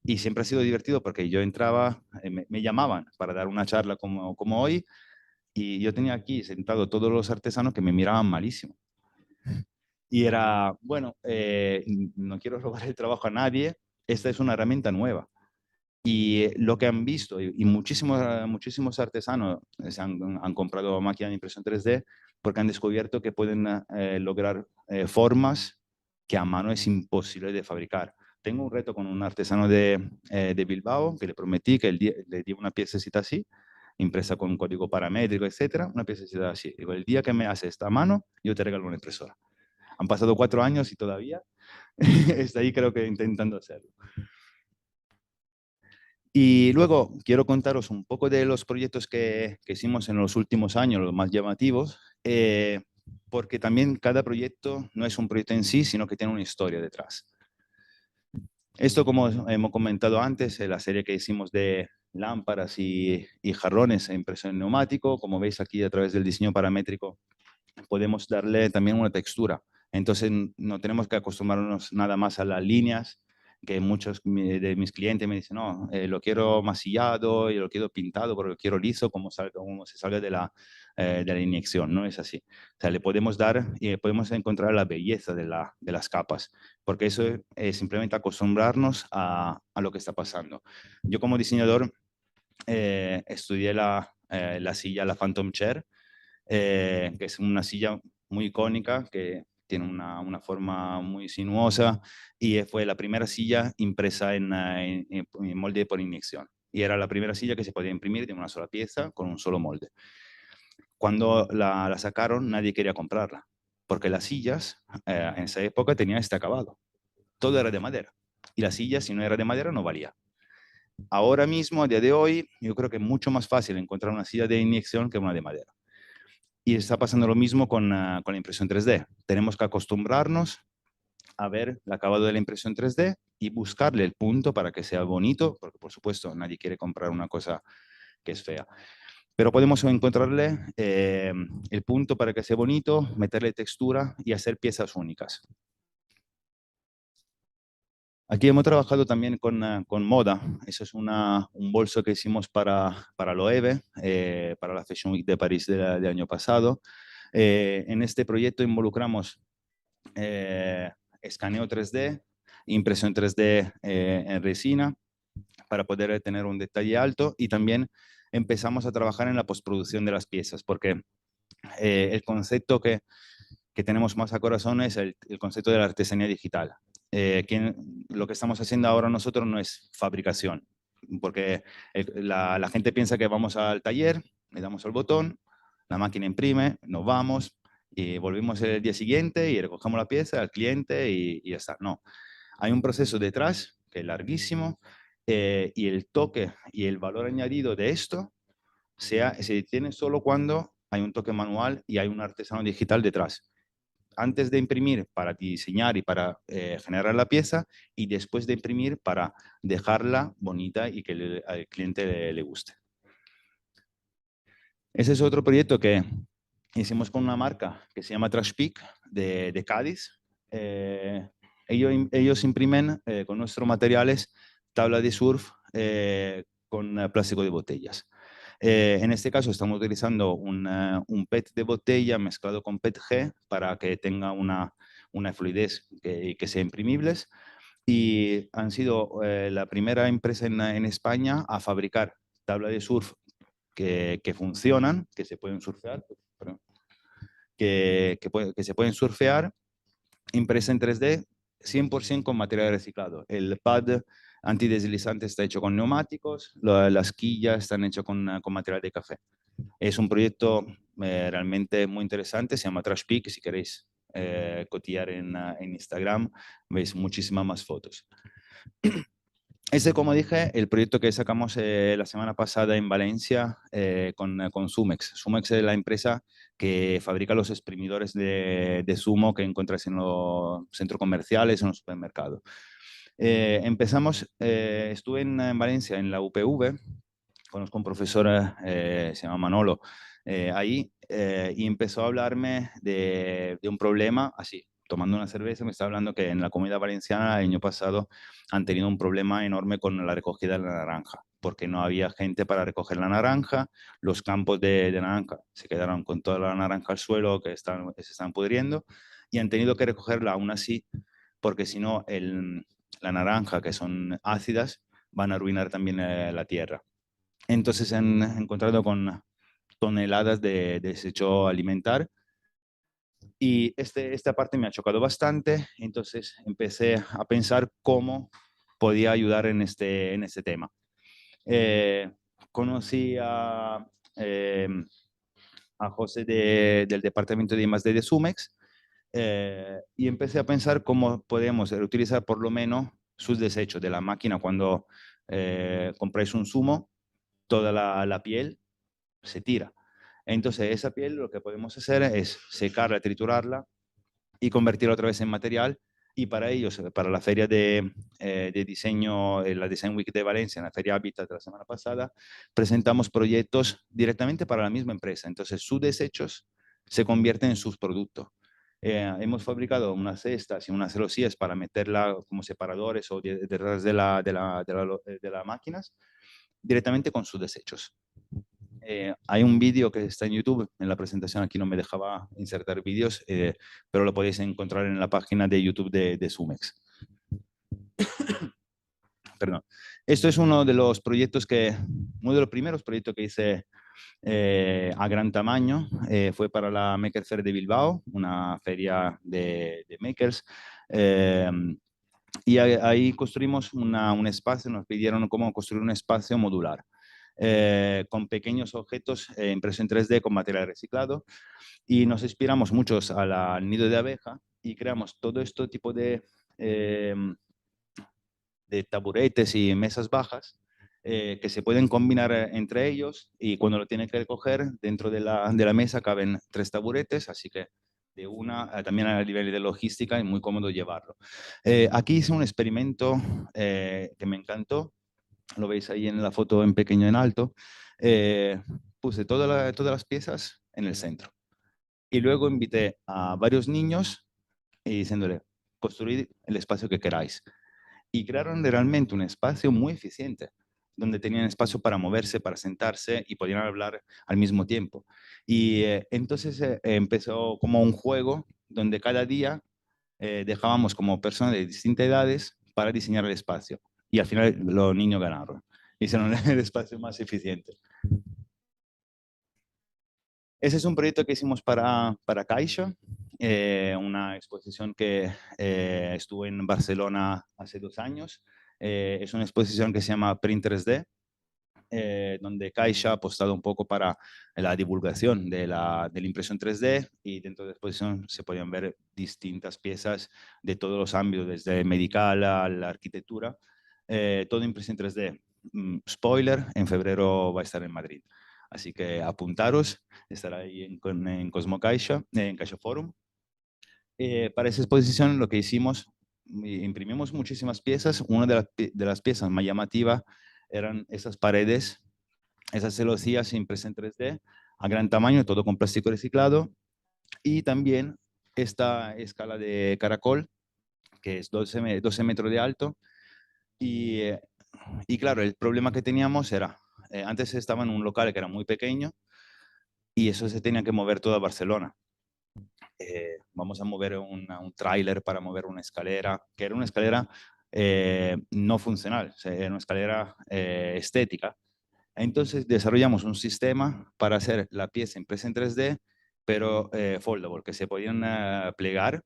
y siempre ha sido divertido porque yo entraba, me llamaban para dar una charla como hoy, y yo tenía aquí sentado todos los artesanos que me miraban malísimo. Y era, bueno, no quiero robar el trabajo a nadie, esta es una herramienta nueva. Y lo que han visto, y muchísimos artesanos han comprado máquinas de impresión 3D porque han descubierto que pueden lograr formas que a mano es imposible de fabricar. Tengo un reto con un artesano de Bilbao que le prometí que le di una piececita así, impresa con un código paramétrico, etcétera, una piececita así. Digo, el día que me hace esta a mano, yo te regalo una impresora. Han pasado 4 años y todavía está ahí, creo que intentando hacerlo. Y luego quiero contaros un poco de los proyectos que hicimos en los últimos años, los más llamativos, porque también cada proyecto no es un proyecto en sí, sino que tiene una historia detrás. Esto, como hemos comentado antes, la serie que hicimos de lámparas y jarrones en impresión neumático, como veis aquí a través del diseño paramétrico, podemos darle también una textura. Entonces no tenemos que acostumbrarnos nada más a las líneas, que muchos de mis clientes me dicen, no, lo quiero masillado y lo quiero pintado, pero lo quiero liso, como se salga de la inyección. No es así. O sea, le podemos dar y podemos encontrar la belleza de las capas, porque eso es simplemente acostumbrarnos a lo que está pasando. Yo como diseñador estudié la silla, la Phantom Chair, que es una silla muy icónica, que tiene una forma muy sinuosa y fue la primera silla impresa en molde por inyección. Y era la primera silla que se podía imprimir de una sola pieza con un solo molde. Cuando la sacaron, nadie quería comprarla, porque las sillas en esa época tenían este acabado. Todo era de madera. Y la silla, si no era de madera, no valía. Ahora mismo, a día de hoy, yo creo que es mucho más fácil encontrar una silla de inyección que una de madera. Y está pasando lo mismo con la impresión 3D. Tenemos que acostumbrarnos a ver el acabado de la impresión 3D y buscarle el punto para que sea bonito, porque por supuesto nadie quiere comprar una cosa que es fea. Pero podemos encontrarle el punto para que sea bonito, meterle textura y hacer piezas únicas. Aquí hemos trabajado también con moda. Eso es un bolso que hicimos para Loewe, para la Fashion Week de París del año pasado. En este proyecto involucramos escaneo 3D, impresión 3D en resina para poder tener un detalle alto, y también empezamos a trabajar en la postproducción de las piezas, porque el concepto que tenemos más a corazón es el concepto de la artesanía digital. Lo que estamos haciendo ahora nosotros no es fabricación, porque la gente piensa que vamos al taller, le damos al botón, la máquina imprime, nos vamos y volvemos el día siguiente y recogemos la pieza al cliente y ya está. No, hay un proceso detrás que es larguísimo, y el toque y el valor añadido de esto se tiene solo cuando hay un toque manual y hay un artesano digital detrás. Antes de imprimir para diseñar y para generar la pieza, y después de imprimir para dejarla bonita y que al cliente le guste. Ese es otro proyecto que hicimos con una marca que se llama Trash Peak de Cádiz. Ellos imprimen con nuestros materiales tabla de surf con plástico de botellas. En este caso estamos utilizando un PET de botella mezclado con PET-G para que tenga una fluidez que sea imprimibles, y han sido la primera empresa en España a fabricar tabla de surf que funcionan, que se pueden surfear, que se pueden surfear, impresa en 3D, 100% con material reciclado. El pad antideslizante está hecho con neumáticos, las quillas están hechas con material de café. Es un proyecto realmente muy interesante, se llama Trash Peak, si queréis cotillar en Instagram, veis muchísimas más fotos. Como dije, el proyecto que sacamos la semana pasada en Valencia con Zumex. Zumex es la empresa que fabrica los exprimidores de zumo que encuentras en los centros comerciales, en los supermercados. Estuve en Valencia, en la UPV, conozco un profesor, se llama Manolo, ahí, y empezó a hablarme de un problema así. Tomando una cerveza, me está hablando que en la Comunidad Valenciana el año pasado han tenido un problema enorme con la recogida de la naranja, porque no había gente para recoger la naranja, los campos de naranja se quedaron con toda la naranja al suelo que se están pudriendo, y han tenido que recogerla aún así, porque si no, la naranja, que son ácidas, van a arruinar también la tierra. Entonces se han encontrado con toneladas de desecho alimentar, y esta parte me ha chocado bastante. Entonces empecé a pensar cómo podía ayudar en este tema. Conocí a José del departamento de I+D de Zumex, y empecé a pensar cómo podemos reutilizar por lo menos sus desechos de la máquina. Cuando compráis un zumo, toda la piel se tira. Entonces esa piel lo que podemos hacer es secarla, triturarla y convertirla otra vez en material. Y para ellos, para la feria de diseño, la Design Week de Valencia, en la feria Habitat de la semana pasada, presentamos proyectos directamente para la misma empresa. Entonces sus desechos se convierten en sus productos. Hemos fabricado unas cestas y unas celosías para meterla como separadores o detrás de las máquinas, directamente con sus desechos. Hay un vídeo que está en YouTube, en la presentación aquí no me dejaba insertar vídeos, pero lo podéis encontrar en la página de YouTube de Zumex. Perdón. Esto es uno de los primeros proyectos que hice a gran tamaño. Fue para la Maker Faire de Bilbao, una feria de makers. Y ahí construimos un espacio, nos pidieron cómo construir un espacio modular. Con pequeños objetos impresos en 3D con material reciclado, y nos inspiramos muchos al nido de abeja y creamos todo este tipo de taburetes y mesas bajas que se pueden combinar entre ellos, y cuando lo tienen que recoger dentro de la mesa caben 3 taburetes, así que también a nivel de logística es muy cómodo llevarlo. Aquí hice un experimento que me encantó. Lo veis ahí en la foto en pequeño en alto. Puse todas las piezas en el centro, y luego invité a varios niños y diciéndole, construid el espacio que queráis. Y crearon realmente un espacio muy eficiente, donde tenían espacio para moverse, para sentarse, y podían hablar al mismo tiempo. Y entonces empezó como un juego donde cada día dejábamos como personas de distintas edades para diseñar el espacio. Y al final los niños ganaron. Hicieron el espacio más eficiente. Ese es un proyecto que hicimos para Caixa, una exposición que estuvo en Barcelona hace 2 años. Es una exposición que se llama Print 3D, donde Caixa ha apostado un poco para la divulgación de la impresión 3D, y dentro de la exposición se podían ver distintas piezas de todos los ámbitos, desde medical a la arquitectura, todo impresión 3D. Spoiler, en febrero va a estar en Madrid. Así que apuntaros, estará ahí en Cosmo Caixa, en Caixa Forum. Para esa exposición lo que hicimos, imprimimos muchísimas piezas. Una de las piezas más llamativas eran esas paredes, esas celosías impresas en 3D a gran tamaño, todo con plástico reciclado, y también esta escala de caracol, que es 12 metros de alto. Y claro, el problema que teníamos era, antes estaba en un local que era muy pequeño y eso se tenía que mover todo a Barcelona. Vamos a mover un tráiler para mover una escalera, que era una escalera no funcional, era una escalera estética. Entonces desarrollamos un sistema para hacer la pieza impresa en 3D, pero foldable, que se podían plegar.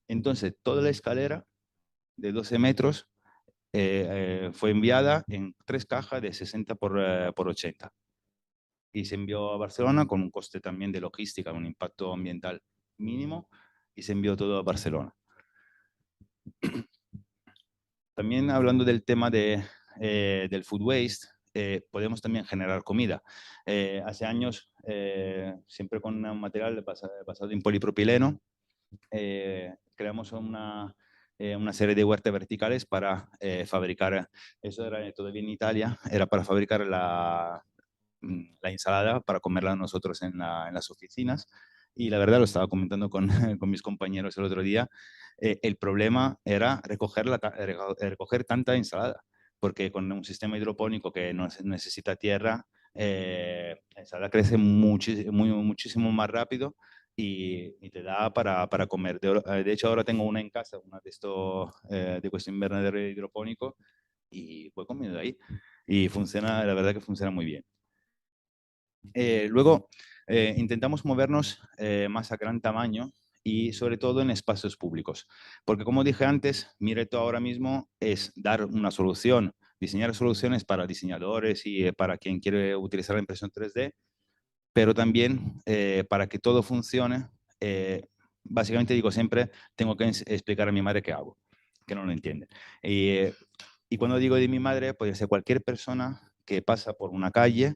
Entonces toda la escalera de 12 metros fue enviada en 3 cajas de 60 por 80. Y se envió a Barcelona con un coste también de logística, un impacto ambiental mínimo, y se envió todo a Barcelona. También hablando del tema del food waste, podemos también generar comida. Hace años, siempre con un material basado en polipropileno, creamos una serie de huertas verticales para fabricar, eso era todavía en Italia, era para fabricar la ensalada para comerla nosotros en las oficinas. Y la verdad, lo estaba comentando con, con mis compañeros el otro día, el problema era recoger tanta ensalada, porque con un sistema hidropónico que no necesita tierra, la ensalada crece muchísimo más rápido y te da para comer. De hecho, ahora tengo una en casa, una de estos de cuestión invernadero hidropónico, y voy comiendo ahí. Y funciona, la verdad que funciona muy bien. Luego, intentamos movernos más a gran tamaño y sobre todo en espacios públicos. Porque como dije antes, mi reto ahora mismo es dar una solución, diseñar soluciones para diseñadores y para quien quiere utilizar la impresión 3D, pero también para que todo funcione, básicamente digo siempre, tengo que explicar a mi madre qué hago, que no lo entiende. Y cuando digo de mi madre, puede ser cualquier persona que pasa por una calle.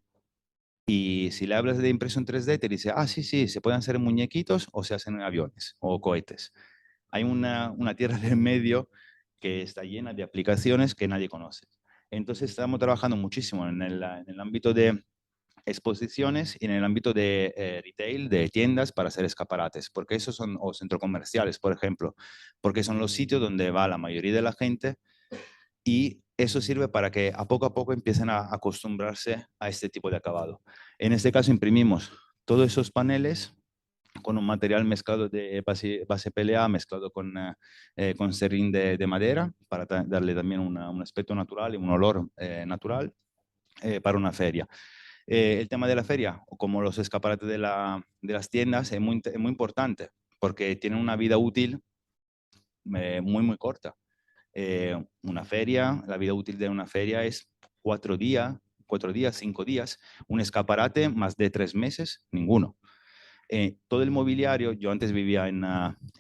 Y si le hablas de impresión 3D, te dice, ah, sí, sí, se pueden hacer en muñequitos o se hacen en aviones o cohetes. Hay una tierra del medio que está llena de aplicaciones que nadie conoce. Entonces estamos trabajando muchísimo en el ámbito de exposiciones y en el ámbito de retail, de tiendas para hacer escaparates, porque esos son, o centros comerciales, por ejemplo, porque son los sitios donde va la mayoría de la gente, y eso sirve para que a poco empiecen a acostumbrarse a este tipo de acabado. En este caso imprimimos todos esos paneles con un material mezclado de base PLA mezclado con serrín de madera para darle también un aspecto natural y un olor natural para una feria. El tema de la feria, como los escaparates de las tiendas, es muy importante porque tienen una vida útil muy corta. Una feria, la vida útil de una feria es 4 días, 5 días. Un escaparate, más de 3 meses, ninguno. Todo el mobiliario, yo antes vivía en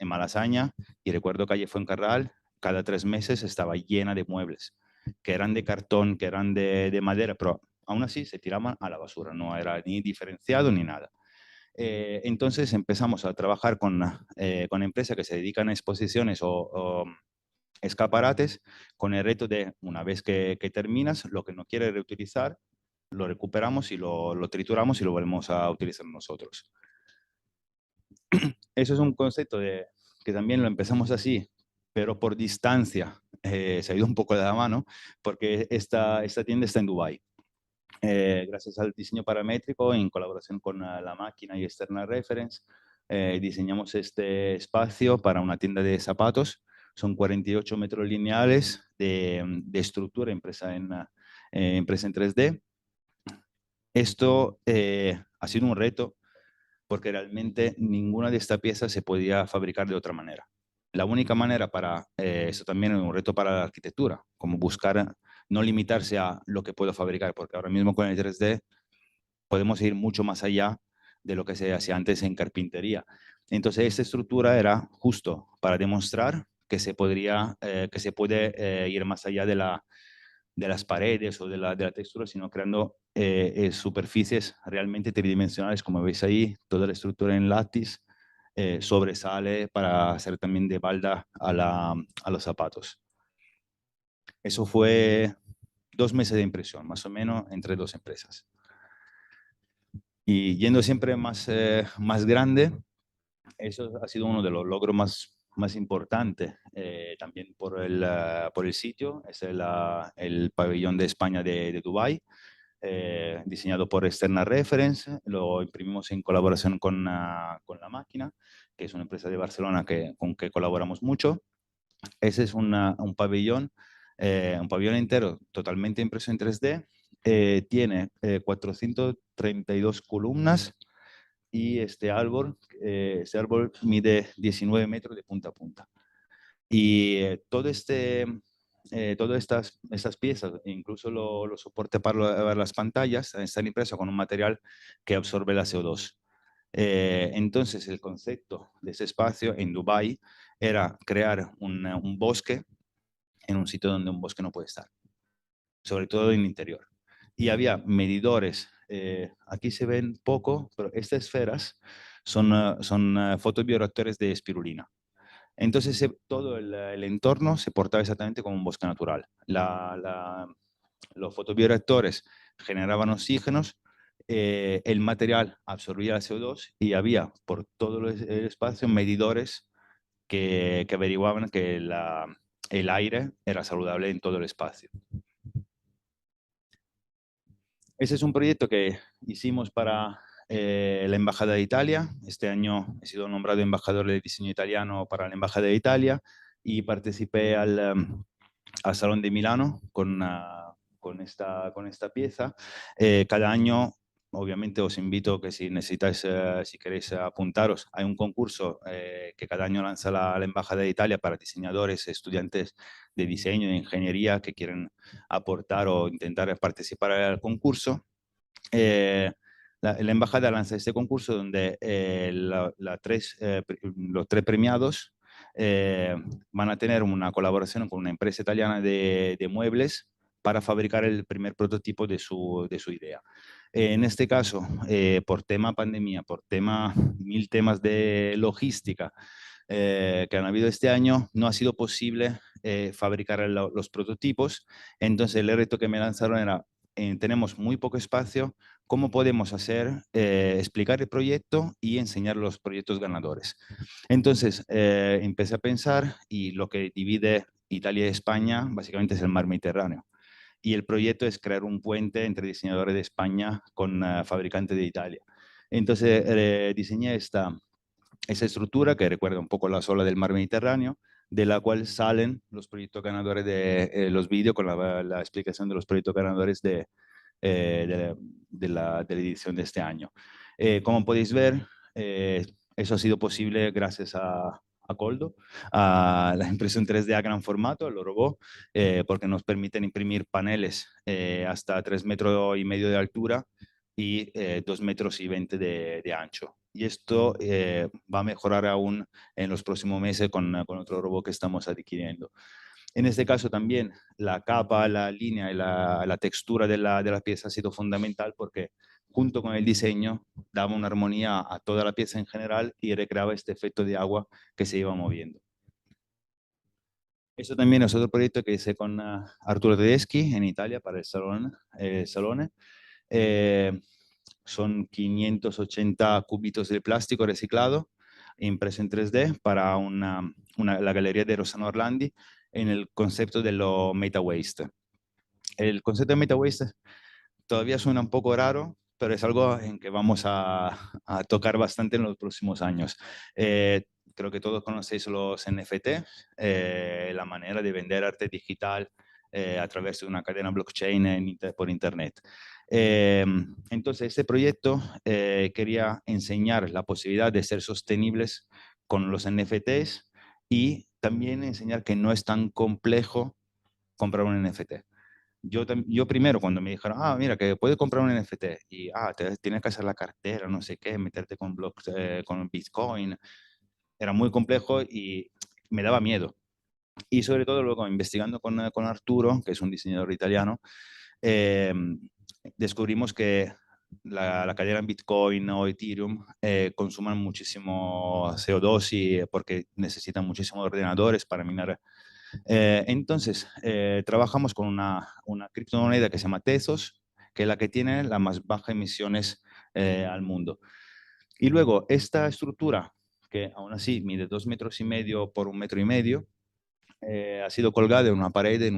Malasaña y recuerdo calle Fuencarral, cada 3 meses estaba llena de muebles, que eran de cartón, que eran de madera, pero aún así se tiraban a la basura, no era ni diferenciado ni nada. Entonces empezamos a trabajar con empresas que se dedican a exposiciones o escaparates, con el reto de, una vez que terminas, lo que no quieres reutilizar, lo recuperamos y lo trituramos y lo volvemos a utilizar nosotros. Eso es un concepto que también lo empezamos así, pero por distancia se ha ido un poco de la mano, porque esta tienda está en Dubái. Gracias al diseño paramétrico, en colaboración con la máquina y External Reference, diseñamos este espacio para una tienda de zapatos. Son 48 metros lineales de estructura impresa en 3D. Esto ha sido un reto porque realmente ninguna de estas piezas se podía fabricar de otra manera. La única manera para, eso también es un reto para la arquitectura, como buscar no limitarse a lo que puedo fabricar, porque ahora mismo con el 3D podemos ir mucho más allá de lo que se hacía antes en carpintería. Entonces, esta estructura era justo para demostrar que se puede ir más allá de las paredes o de la textura, sino creando superficies realmente tridimensionales, como veis ahí, toda la estructura en látiz sobresale para hacer también de balda a los zapatos. Eso fue 2 meses de impresión, más o menos, entre 2 empresas. Y yendo siempre más grande, eso ha sido uno de los logros más importantes, también por el sitio. Es el pabellón de España de Dubái, diseñado por External Reference. Lo imprimimos en colaboración con La Máquina, que es una empresa de Barcelona con que colaboramos mucho. Ese es un pabellón entero totalmente impreso en 3D. Tiene 432 columnas y este árbol mide 19 metros de punta a punta. Y todas estas piezas, incluso los soportes para las pantallas, están impresos con un material que absorbe la CO2. Entonces, el concepto de ese espacio en Dubái era crear un bosque en un sitio donde un bosque no puede estar, sobre todo en el interior. Y había medidores, aquí se ven poco, pero estas esferas son fotobioreactores de espirulina. Entonces todo el entorno se portaba exactamente como un bosque natural. Los fotobioreactores generaban oxígenos, el material absorbía el CO2 y había por todo el espacio medidores que averiguaban que el aire era saludable en todo el espacio. Ese es un proyecto que hicimos para la Embajada de Italia. Este año he sido nombrado embajador de diseño italiano para la Embajada de Italia y participé al Salón de Milano con esta pieza. Cada año, obviamente, os invito que si necesitáis, si queréis apuntaros, hay un concurso que cada año lanza la Embajada de Italia para diseñadores, estudiantes de diseño e ingeniería que quieren aportar o intentar participar al concurso. La embajada lanza este concurso donde los 3 premiados van a tener una colaboración con una empresa italiana de muebles para fabricar el primer prototipo de su idea. En este caso, por tema pandemia, por 1000 temas de logística que han habido este año, no ha sido posible fabricar los prototipos. Entonces, el reto que me lanzaron era, tenemos muy poco espacio, ¿cómo podemos explicar el proyecto y enseñar los proyectos ganadores? Entonces, empecé a pensar y lo que divide Italia y España básicamente es el mar Mediterráneo. Y el proyecto es crear un puente entre diseñadores de España con fabricantes de Italia. Entonces, diseñé esa estructura que recuerda un poco la ola del mar Mediterráneo, de la cual salen los proyectos ganadores de los vídeos con la explicación de los proyectos ganadores de la edición de este año. Como podéis ver, eso ha sido posible gracias a Coldo, a la impresión 3D a gran formato, el robot, porque nos permiten imprimir paneles hasta 3,5 metros de altura y 2,20 metros de ancho. Y esto va a mejorar aún en los próximos meses con otro robot que estamos adquiriendo. En este caso también la capa, la línea y la textura de la pieza ha sido fundamental porque junto con el diseño daba una armonía a toda la pieza en general y recreaba este efecto de agua que se iba moviendo. Eso también es otro proyecto que hice con Arturo Tedeschi en Italia para el Salone. Son 580 cubitos de plástico reciclado, impreso en 3D para la galería de Rossano Orlandi en el concepto de lo meta waste. El concepto de meta waste todavía suena un poco raro, pero es algo en que vamos a tocar bastante en los próximos años. Creo que todos conocéis los NFT, la manera de vender arte digital a través de una cadena blockchain por Internet. Entonces, este proyecto quería enseñar la posibilidad de ser sostenibles con los NFTs y también enseñar que no es tan complejo comprar un NFT. Yo primero, cuando me dijeron, mira, que puedes comprar un NFT y tienes que hacer la cartera, no sé qué, meterte con Bitcoin, era muy complejo y me daba miedo. Y sobre todo luego investigando con Arturo, que es un diseñador italiano, descubrimos que la cadena en Bitcoin o Ethereum consuman muchísimo CO2 porque necesitan muchísimos ordenadores para minar. Entonces, trabajamos con una criptomoneda que se llama Tezos, que es la que tiene las más bajas emisiones al mundo. Y luego, esta estructura, que aún así mide 2,5 metros por 1,5 metros, ha sido colgada en una pared en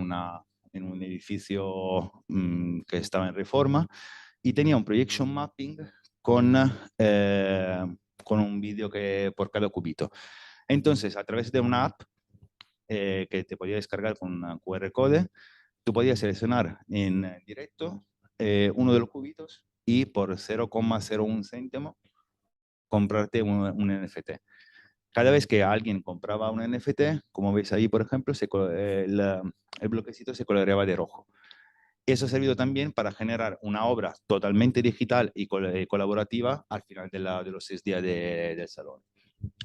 un edificio que estaba en reforma y tenía un projection mapping con un vídeo por cada cubito. Entonces, a través de una app que te podía descargar con un QR code, tú podías seleccionar en directo uno de los cubitos y por 0,01 céntimo comprarte un NFT. Cada vez que alguien compraba un NFT, como veis ahí, por ejemplo, el bloquecito se coloreaba de rojo. Eso ha servido también para generar una obra totalmente digital y colaborativa al final de los 6 días del salón.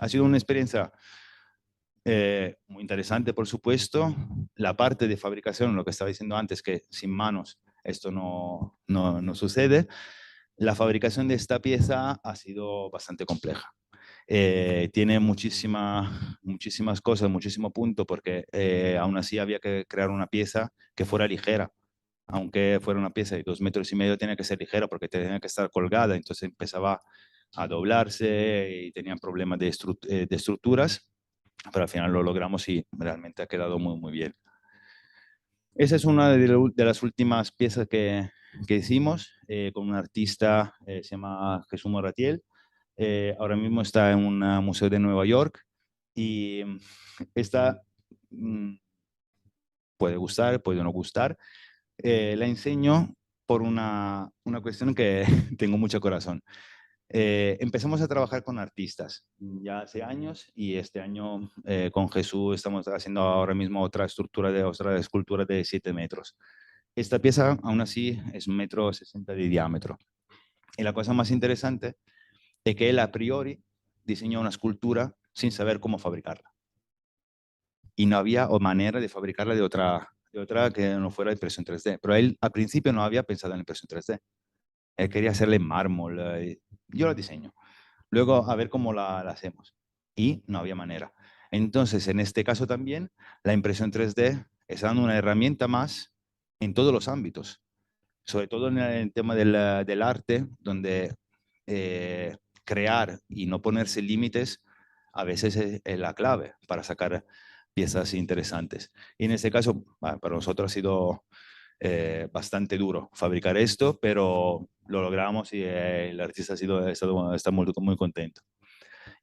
Ha sido una experiencia muy interesante, por supuesto. La parte de fabricación, lo que estaba diciendo antes, que sin manos esto no sucede. La fabricación de esta pieza ha sido bastante compleja. Tiene muchísimas cosas, muchísimo punto, porque aún así había que crear una pieza que fuera ligera. Aunque fuera una pieza de 2,5 metros, tenía que ser ligera porque tenía que estar colgada, entonces empezaba a doblarse y tenían problemas de estructuras, pero al final lo logramos y realmente ha quedado muy, muy bien. Esa es una de las últimas piezas que hicimos con un artista, se llama Jesús Moratiel. Ahora mismo está en un museo de Nueva York y esta puede gustar, puede no gustar. La enseño por una cuestión que tengo mucho corazón. Empezamos a trabajar con artistas ya hace años y este año con Jesús estamos haciendo ahora mismo otra escultura de 7 metros. Esta pieza aún así es 1,60 m de diámetro. Y la cosa más interesante es que él a priori diseñó una escultura sin saber cómo fabricarla. Y no había manera de fabricarla de otra que no fuera impresión 3D. Pero él al principio no había pensado en impresión 3D. Él quería hacerle en mármol. Yo la diseño. Luego a ver cómo la hacemos. Y no había manera. Entonces, en este caso también, la impresión 3D es dando una herramienta más en todos los ámbitos. Sobre todo en el tema del arte, donde crear y no ponerse límites a veces es la clave para sacar piezas interesantes. Y en este caso, para nosotros ha sido bastante duro fabricar esto, pero lo logramos y el artista está muy, muy contento.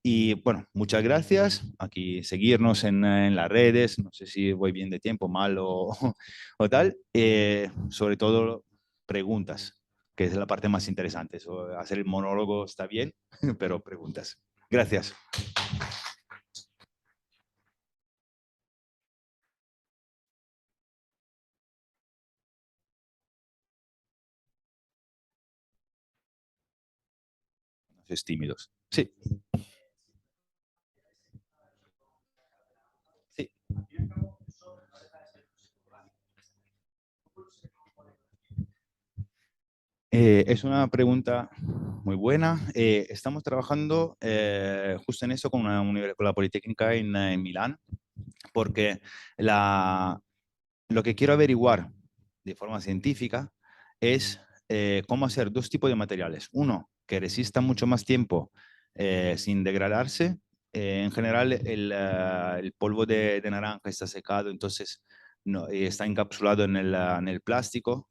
Y bueno, muchas gracias. Aquí seguirnos en las redes. No sé si voy bien de tiempo, mal o tal. Sobre todo preguntas, que es la parte más interesante. Hacer el monólogo está bien, pero preguntas. Gracias. No sois tímidos. Sí. Sí. Es una pregunta muy buena. Estamos trabajando justo en eso con la Politécnica en Milán, porque lo que quiero averiguar de forma científica es cómo hacer 2 tipos de materiales. Uno, que resista mucho más tiempo sin degradarse. En general, el polvo de naranja está secado, entonces está encapsulado en el plástico.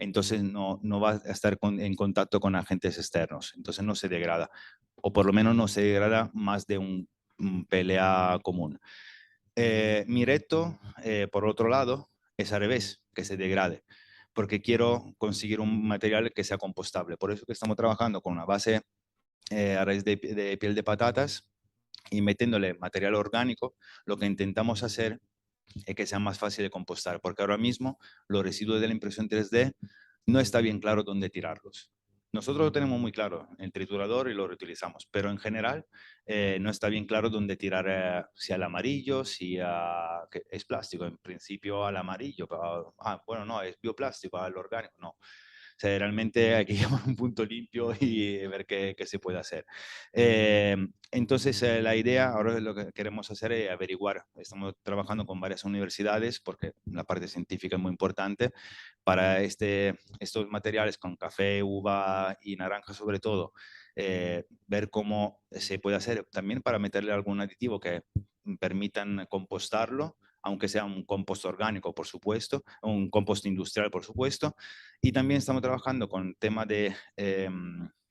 entonces no va a estar en contacto con agentes externos, entonces no se degrada, o por lo menos no se degrada más de un PLA común. Mi reto, por otro lado, es al revés, que se degrade, porque quiero conseguir un material que sea compostable. Por eso que estamos trabajando con una base a raíz de piel de patatas y metiéndole material orgánico. Lo que intentamos hacer es que sea más fácil de compostar, porque ahora mismo los residuos de la impresión 3D no está bien claro dónde tirarlos. Nosotros lo tenemos muy claro en el triturador y lo reutilizamos, pero en general no está bien claro dónde tirar, si al amarillo, que es plástico, en principio al amarillo, bueno, no, es bioplástico, al orgánico, no. O sea, realmente hay que llevar un punto limpio y ver qué se puede hacer. Entonces, la idea, ahora lo que queremos hacer es averiguar. Estamos trabajando con varias universidades porque la parte científica es muy importante para estos materiales con café, uva y naranja sobre todo. Ver cómo se puede hacer también para meterle algún aditivo que permitan compostarlo, aunque sea un compost orgánico, por supuesto, un compost industrial, por supuesto. Y también estamos trabajando con tema de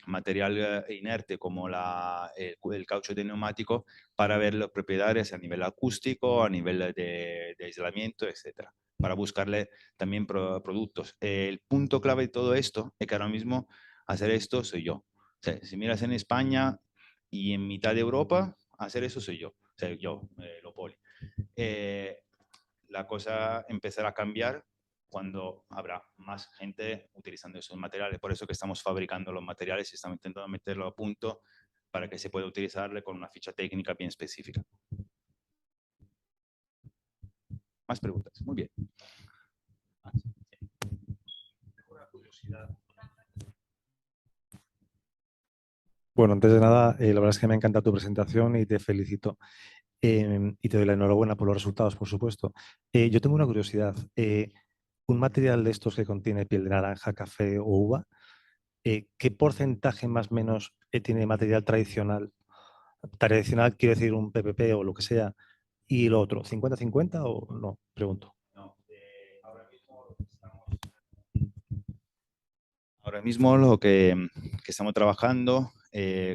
material inerte como el caucho de neumático para ver las propiedades a nivel acústico, a nivel de aislamiento, etcétera, para buscarle también productos. El punto clave de todo esto es que ahora mismo hacer esto soy yo. O sea, si miras en España y en mitad de Europa, hacer eso soy yo. O sea, yo, Lopoli. La cosa empezará a cambiar cuando habrá más gente utilizando esos materiales. Por eso que estamos fabricando los materiales y estamos intentando meterlo a punto para que se pueda utilizarle con una ficha técnica bien específica. Más preguntas. Muy bien. Una curiosidad. Bueno, antes de nada, la verdad es que me encanta tu presentación y te felicito. Y te doy la enhorabuena por los resultados, por supuesto. Yo tengo una curiosidad. Un material de estos que contiene piel de naranja, café o uva, ¿qué porcentaje más o menos tiene material tradicional? Tradicional quiero decir un PPP o lo que sea. ¿Y lo otro, 50-50 o no? Pregunto. No, ahora mismo lo que estamos trabajando,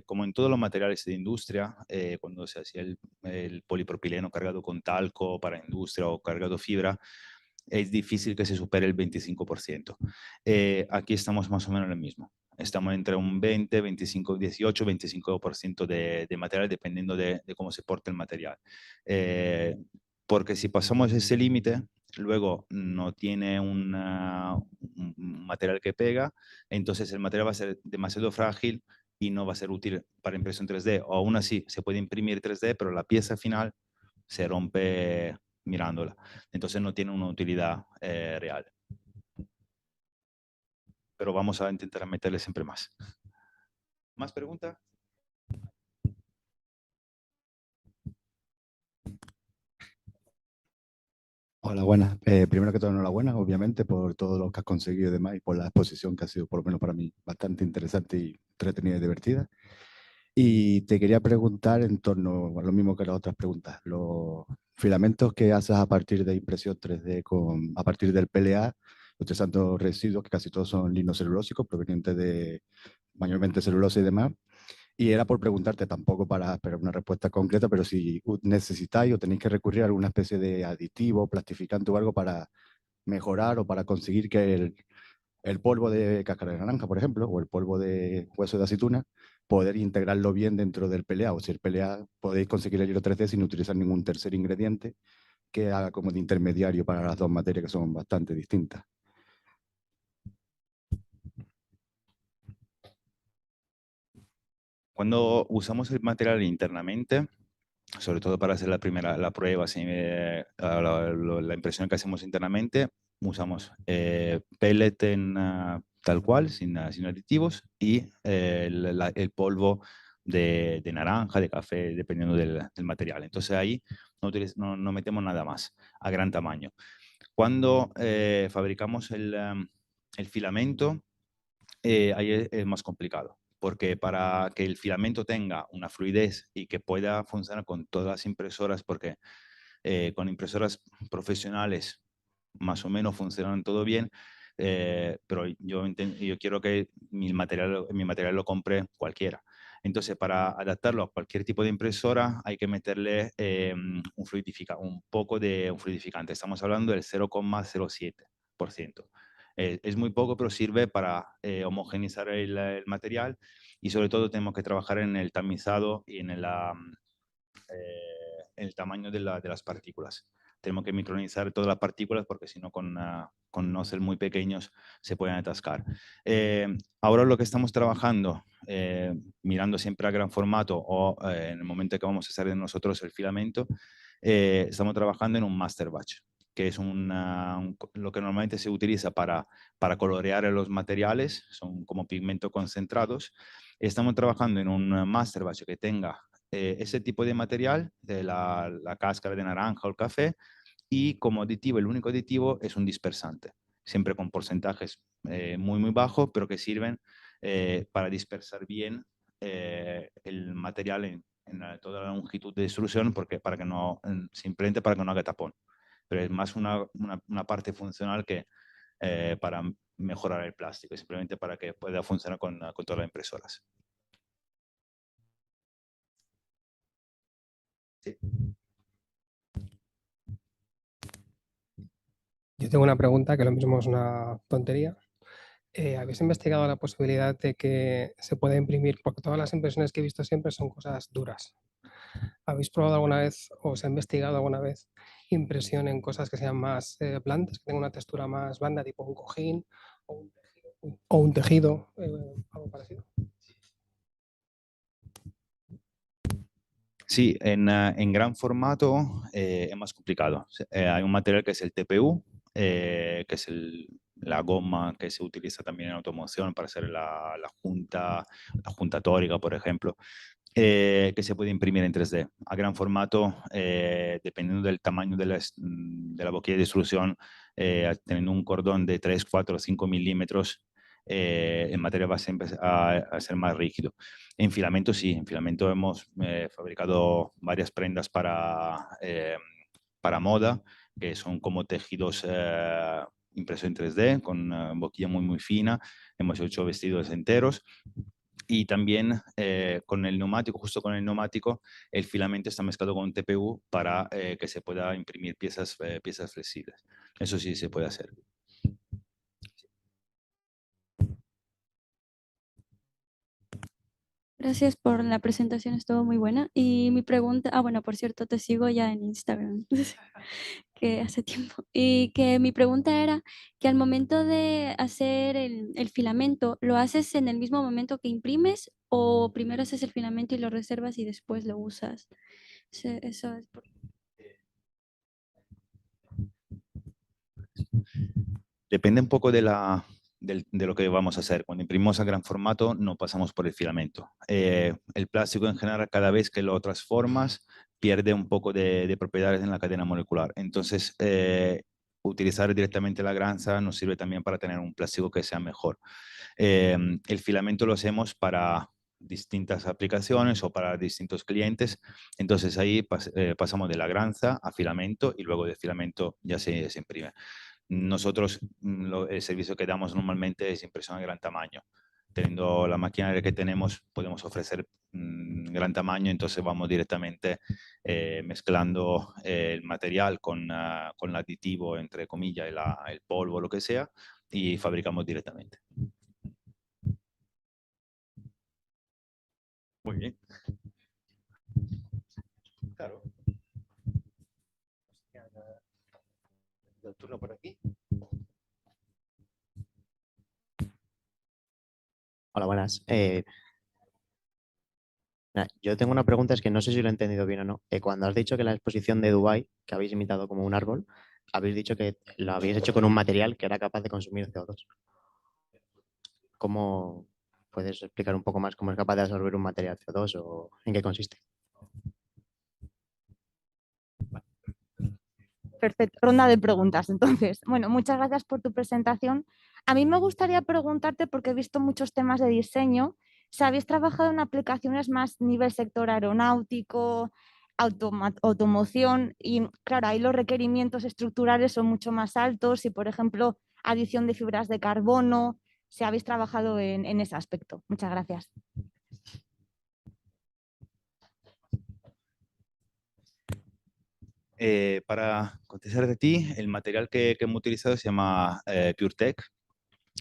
como en todos los materiales de industria, cuando se hacía el polipropileno cargado con talco para industria o cargado fibra, es difícil que se supere el 25%. Aquí estamos más o menos en el mismo. Estamos entre un 20, 25, 18, 25% de material, dependiendo de cómo se porte el material. Porque si pasamos ese límite, luego no tiene un material que pega, entonces el material va a ser demasiado frágil y no va a ser útil para impresión 3D. O aún así, se puede imprimir 3D, pero la pieza final se rompe mirándola. Entonces no tiene una utilidad real. Pero vamos a intentar meterle siempre más. ¿Más preguntas? Hola, buenas. Primero que todo, enhorabuena, obviamente, por todo lo que has conseguido y demás, y por la exposición que ha sido, por lo menos para mí, bastante interesante y entretenida y divertida. Y te quería preguntar en torno a lo mismo que las otras preguntas. Los filamentos que haces a partir de impresión 3D a partir del PLA, utilizando residuos que casi todos son linocelulósicos, provenientes de mayormente celulosa y demás. Y era por preguntarte, tampoco para esperar una respuesta concreta, pero si necesitáis o tenéis que recurrir a alguna especie de aditivo, plastificante o algo para mejorar o para conseguir que el polvo de cáscara de naranja, por ejemplo, o el polvo de hueso de aceituna, poder integrarlo bien dentro del PLA. O si el PLA podéis conseguir el hilo 3D sin utilizar ningún tercer ingrediente que haga como de intermediario para las dos materias que son bastante distintas. Cuando usamos el material internamente, sobre todo para hacer la prueba, la impresión que hacemos internamente, usamos pellet tal cual, sin aditivos, y el polvo de naranja, de café, dependiendo del material. Entonces ahí no metemos nada más a gran tamaño. Cuando fabricamos el filamento, ahí es más complicado, porque para que el filamento tenga una fluidez y que pueda funcionar con todas las impresoras, porque con impresoras profesionales más o menos funcionan todo bien, pero yo quiero que mi material lo compre cualquiera. Entonces, para adaptarlo a cualquier tipo de impresora hay que meterle un poco de un fluidificante. Estamos hablando del 0,07%. Es muy poco, pero sirve para homogeneizar el material, y sobre todo tenemos que trabajar en el tamizado y en el tamaño de las partículas. Tenemos que micronizar todas las partículas porque si no con nozzles muy pequeños se pueden atascar. Ahora lo que estamos trabajando, mirando siempre a gran formato o en el momento que vamos a hacer de nosotros el filamento, estamos trabajando en un master batch, que es lo que normalmente se utiliza para colorear los materiales, son como pigmentos concentrados. Estamos trabajando en un master batch que tenga ese tipo de material, de la cáscara de naranja o el café, y como aditivo, el único aditivo es un dispersante, siempre con porcentajes muy bajos, pero que sirven para dispersar bien el material en toda la longitud de extrusión, simplemente para que no haga tapón. Pero es más una parte funcional que para mejorar el plástico, simplemente para que pueda funcionar con todas las impresoras. Sí. Yo tengo una pregunta que lo mismo es una tontería. ¿Habéis investigado la posibilidad de que se pueda imprimir? Porque todas las impresiones que he visto siempre son cosas duras. ¿Habéis probado alguna vez o se ha investigado alguna vez impresión en cosas que sean más blandas, que tengan una textura más blanda, tipo un cojín o un tejido, algo parecido? Sí, en gran formato es más complicado. Hay un material que es el TPU, que es la goma que se utiliza también en automoción para hacer la junta tórica, por ejemplo, que se puede imprimir en 3D. A gran formato, dependiendo del tamaño de la boquilla de extrusión, teniendo un cordón de 3, 4 o 5 milímetros, el material va a ser más rígido. En filamento sí, en filamento hemos fabricado varias prendas para moda, que son como tejidos impresos en 3D, con boquilla muy fina. Hemos hecho vestidos enteros. Y también con el neumático, justo con el neumático, el filamento está mezclado con un TPU para que se pueda imprimir piezas flexibles. Eso sí se puede hacer. Gracias por la presentación, estuvo muy buena. Y mi pregunta, bueno, por cierto, te sigo ya en Instagram, que hace tiempo. Y que mi pregunta era que al momento de hacer el filamento, ¿lo haces en el mismo momento que imprimes o primero haces el filamento y lo reservas y después lo usas? Eso es Depende un poco de lo que vamos a hacer. Cuando imprimimos a gran formato no pasamos por el filamento. El plástico en general, cada vez que lo transformas, pierde un poco de propiedades en la cadena molecular. Entonces, utilizar directamente la granza nos sirve también para tener un plástico que sea mejor. El filamento lo hacemos para distintas aplicaciones o para distintos clientes. Entonces ahí pasamos de la granza a filamento y luego de filamento ya se imprime. Nosotros el servicio que damos normalmente es impresión a gran tamaño. Teniendo la maquinaria que tenemos, podemos ofrecer gran tamaño, entonces vamos directamente mezclando el material con el aditivo, entre comillas, el polvo, lo que sea, y fabricamos directamente. Muy bien. Claro. El turno por aquí. Hola, buenas. Yo tengo una pregunta, es que no sé si lo he entendido bien o no. Cuando has dicho que la exposición de Dubái, que habéis imitado como un árbol, habéis dicho que lo habéis hecho con un material que era capaz de consumir CO2. ¿Cómo puedes explicar un poco más cómo es capaz de absorber un material CO2 o en qué consiste? Perfecto, ronda de preguntas. Entonces, bueno, muchas gracias por tu presentación. A mí me gustaría preguntarte, porque he visto muchos temas de diseño, si habéis trabajado en aplicaciones más nivel sector aeronáutico, automoción, y claro, ahí los requerimientos estructurales son mucho más altos y, por ejemplo, adición de fibras de carbono, si habéis trabajado en ese aspecto. Muchas gracias. Para contestar de ti, el material que hemos utilizado se llama PureTech.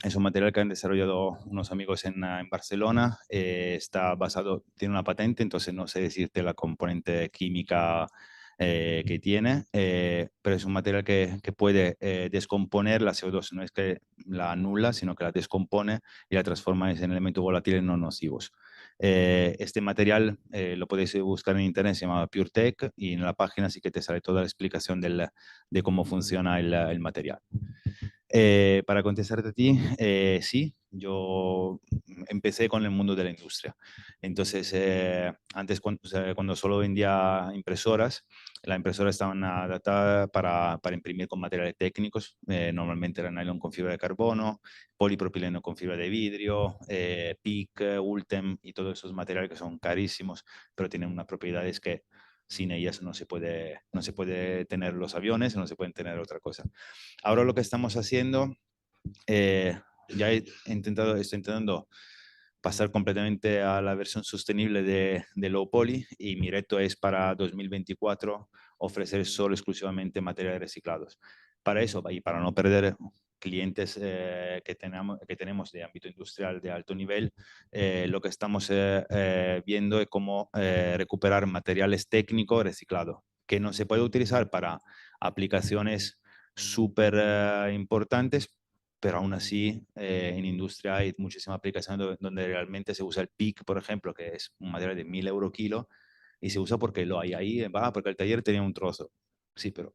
Es un material que han desarrollado unos amigos en Barcelona. Está basado, tiene una patente, entonces no sé decirte la componente química que tiene, pero es un material que puede descomponer la CO2. No es que la anula, sino que la descompone y la transforma en elementos volátiles no nocivos. Este material lo podéis buscar en internet, se llama PureTech, y en la página sí que te sale toda la explicación de cómo funciona el material. Para contestarte a ti, sí, yo empecé con el mundo de la industria. Entonces, antes cuando solo vendía impresoras, la impresora estaba adaptada para imprimir con materiales técnicos, normalmente era nylon con fibra de carbono, polipropileno con fibra de vidrio, PIC, Ultem y todos esos materiales que son carísimos, pero tienen unas propiedades que sin ellas no se puede tener los aviones, no se pueden tener otra cosa. Ahora lo que estamos haciendo, estoy intentando pasar completamente a la versión sostenible de Low Poly, y mi reto es para 2024 ofrecer solo exclusivamente materiales reciclados. Para eso, y para no perder clientes que tenemos de ámbito industrial de alto nivel, lo que estamos viendo es cómo recuperar materiales técnicos reciclados, que no se puede utilizar para aplicaciones súper importantes, pero aún así en industria hay muchísimas aplicaciones donde realmente se usa el PIC, por ejemplo, que es un material de 1000 € kilo, y se usa porque lo hay ahí, porque el taller tenía un trozo. Sí, pero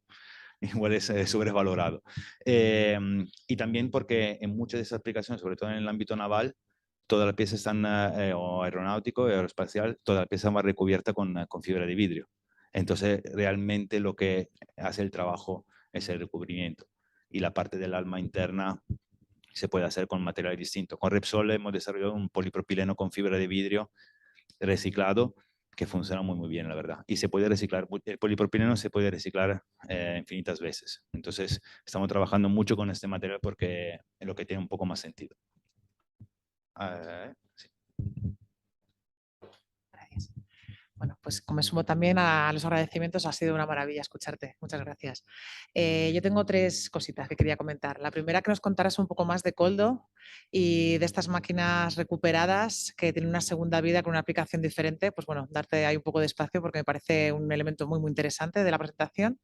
igual es sobrevalorado. Y también porque en muchas de esas aplicaciones, sobre todo en el ámbito naval, toda la pieza está o aeronáutico, aeroespacial, toda la pieza va recubierta con fibra de vidrio. Entonces, realmente lo que hace el trabajo es el recubrimiento. Y la parte del alma interna se puede hacer con materiales distintos. Con Repsol hemos desarrollado un polipropileno con fibra de vidrio reciclado que funciona muy, muy bien, la verdad. Y se puede reciclar, el polipropileno se puede reciclar infinitas veces. Entonces, estamos trabajando mucho con este material porque es lo que tiene un poco más sentido. Sí. Gracias. Bueno, pues como sumo también a los agradecimientos, ha sido una maravilla escucharte. Muchas gracias. Yo tengo 3 cositas que quería comentar. La primera, que nos contaras un poco más de Coldo y de estas máquinas recuperadas que tienen una segunda vida con una aplicación diferente. Pues bueno, darte ahí un poco de espacio porque me parece un elemento muy, muy interesante de la presentación.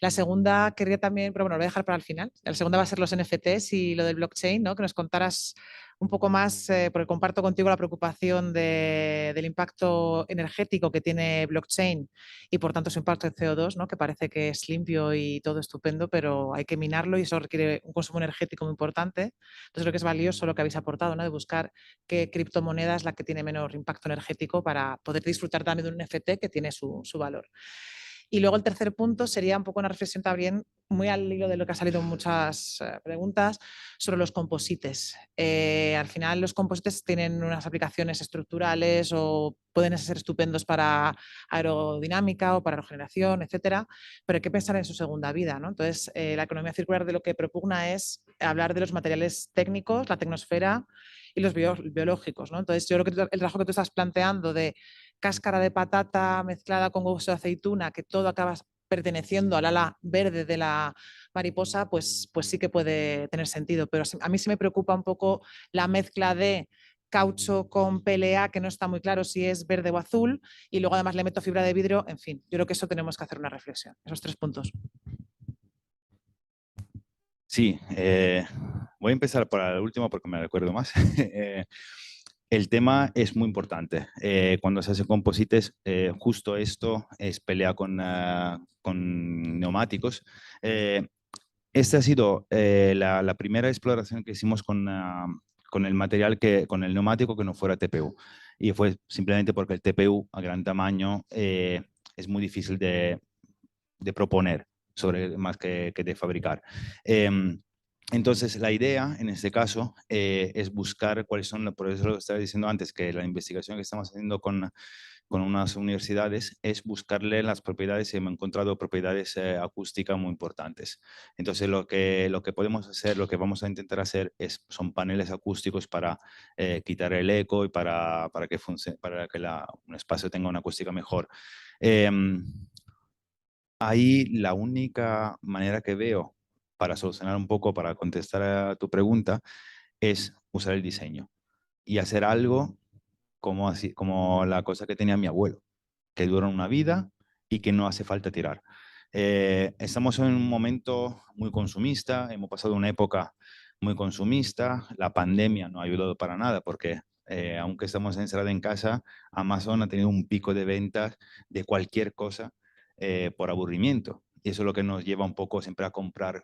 La segunda quería también, pero bueno, lo voy a dejar para el final. La segunda va a ser los NFTs y lo del blockchain, ¿no? Que nos contaras un poco más, porque comparto contigo la preocupación del impacto energético que tiene blockchain y por tanto su impacto en CO2, ¿no? Que parece que es limpio y todo estupendo, pero hay que minarlo y eso requiere un consumo energético muy importante. Entonces creo que es valioso lo que habéis aportado, ¿no? De buscar qué criptomoneda es la que tiene menor impacto energético para poder disfrutar también de un NFT que tiene su valor. Y luego el tercer punto sería un poco una reflexión también muy al hilo de lo que ha salido en muchas preguntas sobre los composites. Al final los composites tienen unas aplicaciones estructurales o pueden ser estupendos para aerodinámica o para regeneración, etcétera, pero hay que pensar en su segunda vida, ¿no? Entonces, la economía circular de lo que propugna es hablar de los materiales técnicos, la tecnosfera y los biológicos, ¿no? Entonces, yo creo que el trabajo que tú estás planteando de cáscara de patata mezclada con hueso de aceituna, que todo acaba perteneciendo al ala verde de la mariposa, pues sí que puede tener sentido. Pero a mí sí me preocupa un poco la mezcla de caucho con PLA, que no está muy claro si es verde o azul, y luego además le meto fibra de vidrio. En fin, yo creo que eso tenemos que hacer una reflexión, esos 3 puntos. Sí, voy a empezar por el último porque me recuerdo más. El tema es muy importante. Cuando se hacen composites, justo esto es pelea con neumáticos. Esta ha sido la primera exploración que hicimos con el material, con el neumático que no fuera TPU. Y fue simplemente porque el TPU a gran tamaño es muy difícil de proponer, más que de fabricar. Entonces, la idea en este caso es buscar cuáles son, por eso lo estaba diciendo antes, que la investigación que estamos haciendo con unas universidades es buscarle las propiedades y hemos encontrado propiedades acústicas muy importantes. Entonces, lo que podemos hacer, lo que vamos a intentar hacer son paneles acústicos para quitar el eco y para que un espacio tenga una acústica mejor. Ahí la única manera que veo para solucionar un poco, para contestar a tu pregunta, es usar el diseño y hacer algo como la cosa que tenía mi abuelo, que dura una vida y que no hace falta tirar. Estamos en un momento muy consumista, hemos pasado una época muy consumista, la pandemia no ha ayudado para nada porque aunque estamos encerrados en casa, Amazon ha tenido un pico de ventas de cualquier cosa por aburrimiento. Y eso es lo que nos lleva un poco siempre a comprar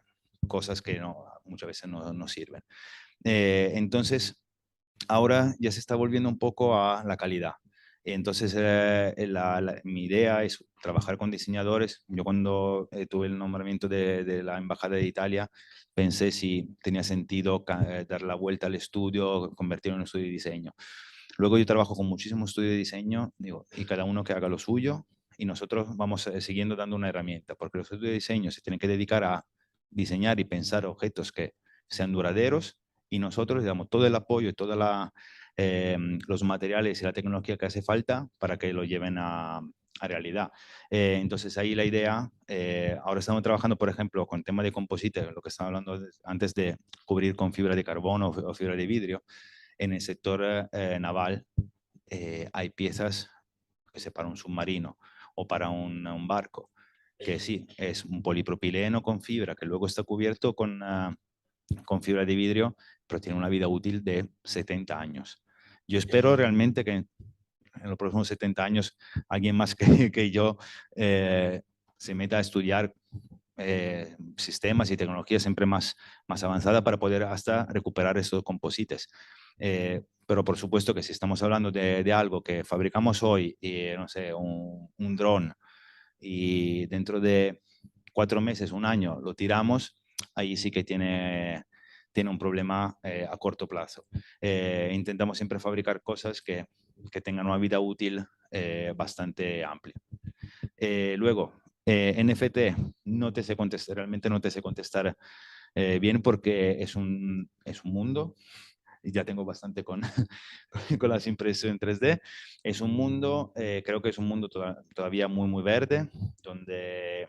cosas que muchas veces no sirven. Entonces, ahora ya se está volviendo un poco a la calidad. Entonces, mi idea es trabajar con diseñadores. Yo cuando tuve el nombramiento de la Embajada de Italia, pensé si tenía sentido dar la vuelta al estudio, convertirlo en un estudio de diseño. Luego yo trabajo con muchísimos estudios de diseño, digo, y cada uno que haga lo suyo, y nosotros vamos siguiendo dando una herramienta, porque los estudios de diseño se tienen que dedicar a diseñar y pensar objetos que sean duraderos, y nosotros le damos todo el apoyo y todos los materiales y la tecnología que hace falta para que lo lleven a realidad. Entonces ahí la idea, ahora estamos trabajando, por ejemplo, con tema de composite, lo que estaba hablando antes de cubrir con fibra de carbono o fibra de vidrio. En el sector naval hay piezas que se para un submarino o para un barco, que sí, es un polipropileno con fibra que luego está cubierto con fibra de vidrio, pero tiene una vida útil de 70 años. Yo espero realmente que en los próximos 70 años alguien más que yo se meta a estudiar sistemas y tecnologías siempre más avanzadas para poder hasta recuperar esos composites. Pero por supuesto que si estamos hablando de algo que fabricamos hoy, no sé, un dron, y dentro de 4 meses, un año, lo tiramos, ahí sí que tiene un problema a corto plazo. Intentamos siempre fabricar cosas que tengan una vida útil bastante amplia. Luego, NFT, no te sé contestar, realmente no te sé contestar bien porque es un mundo, y ya tengo bastante con las impresiones en 3D. Es un mundo, creo que es un mundo todavía muy verde, donde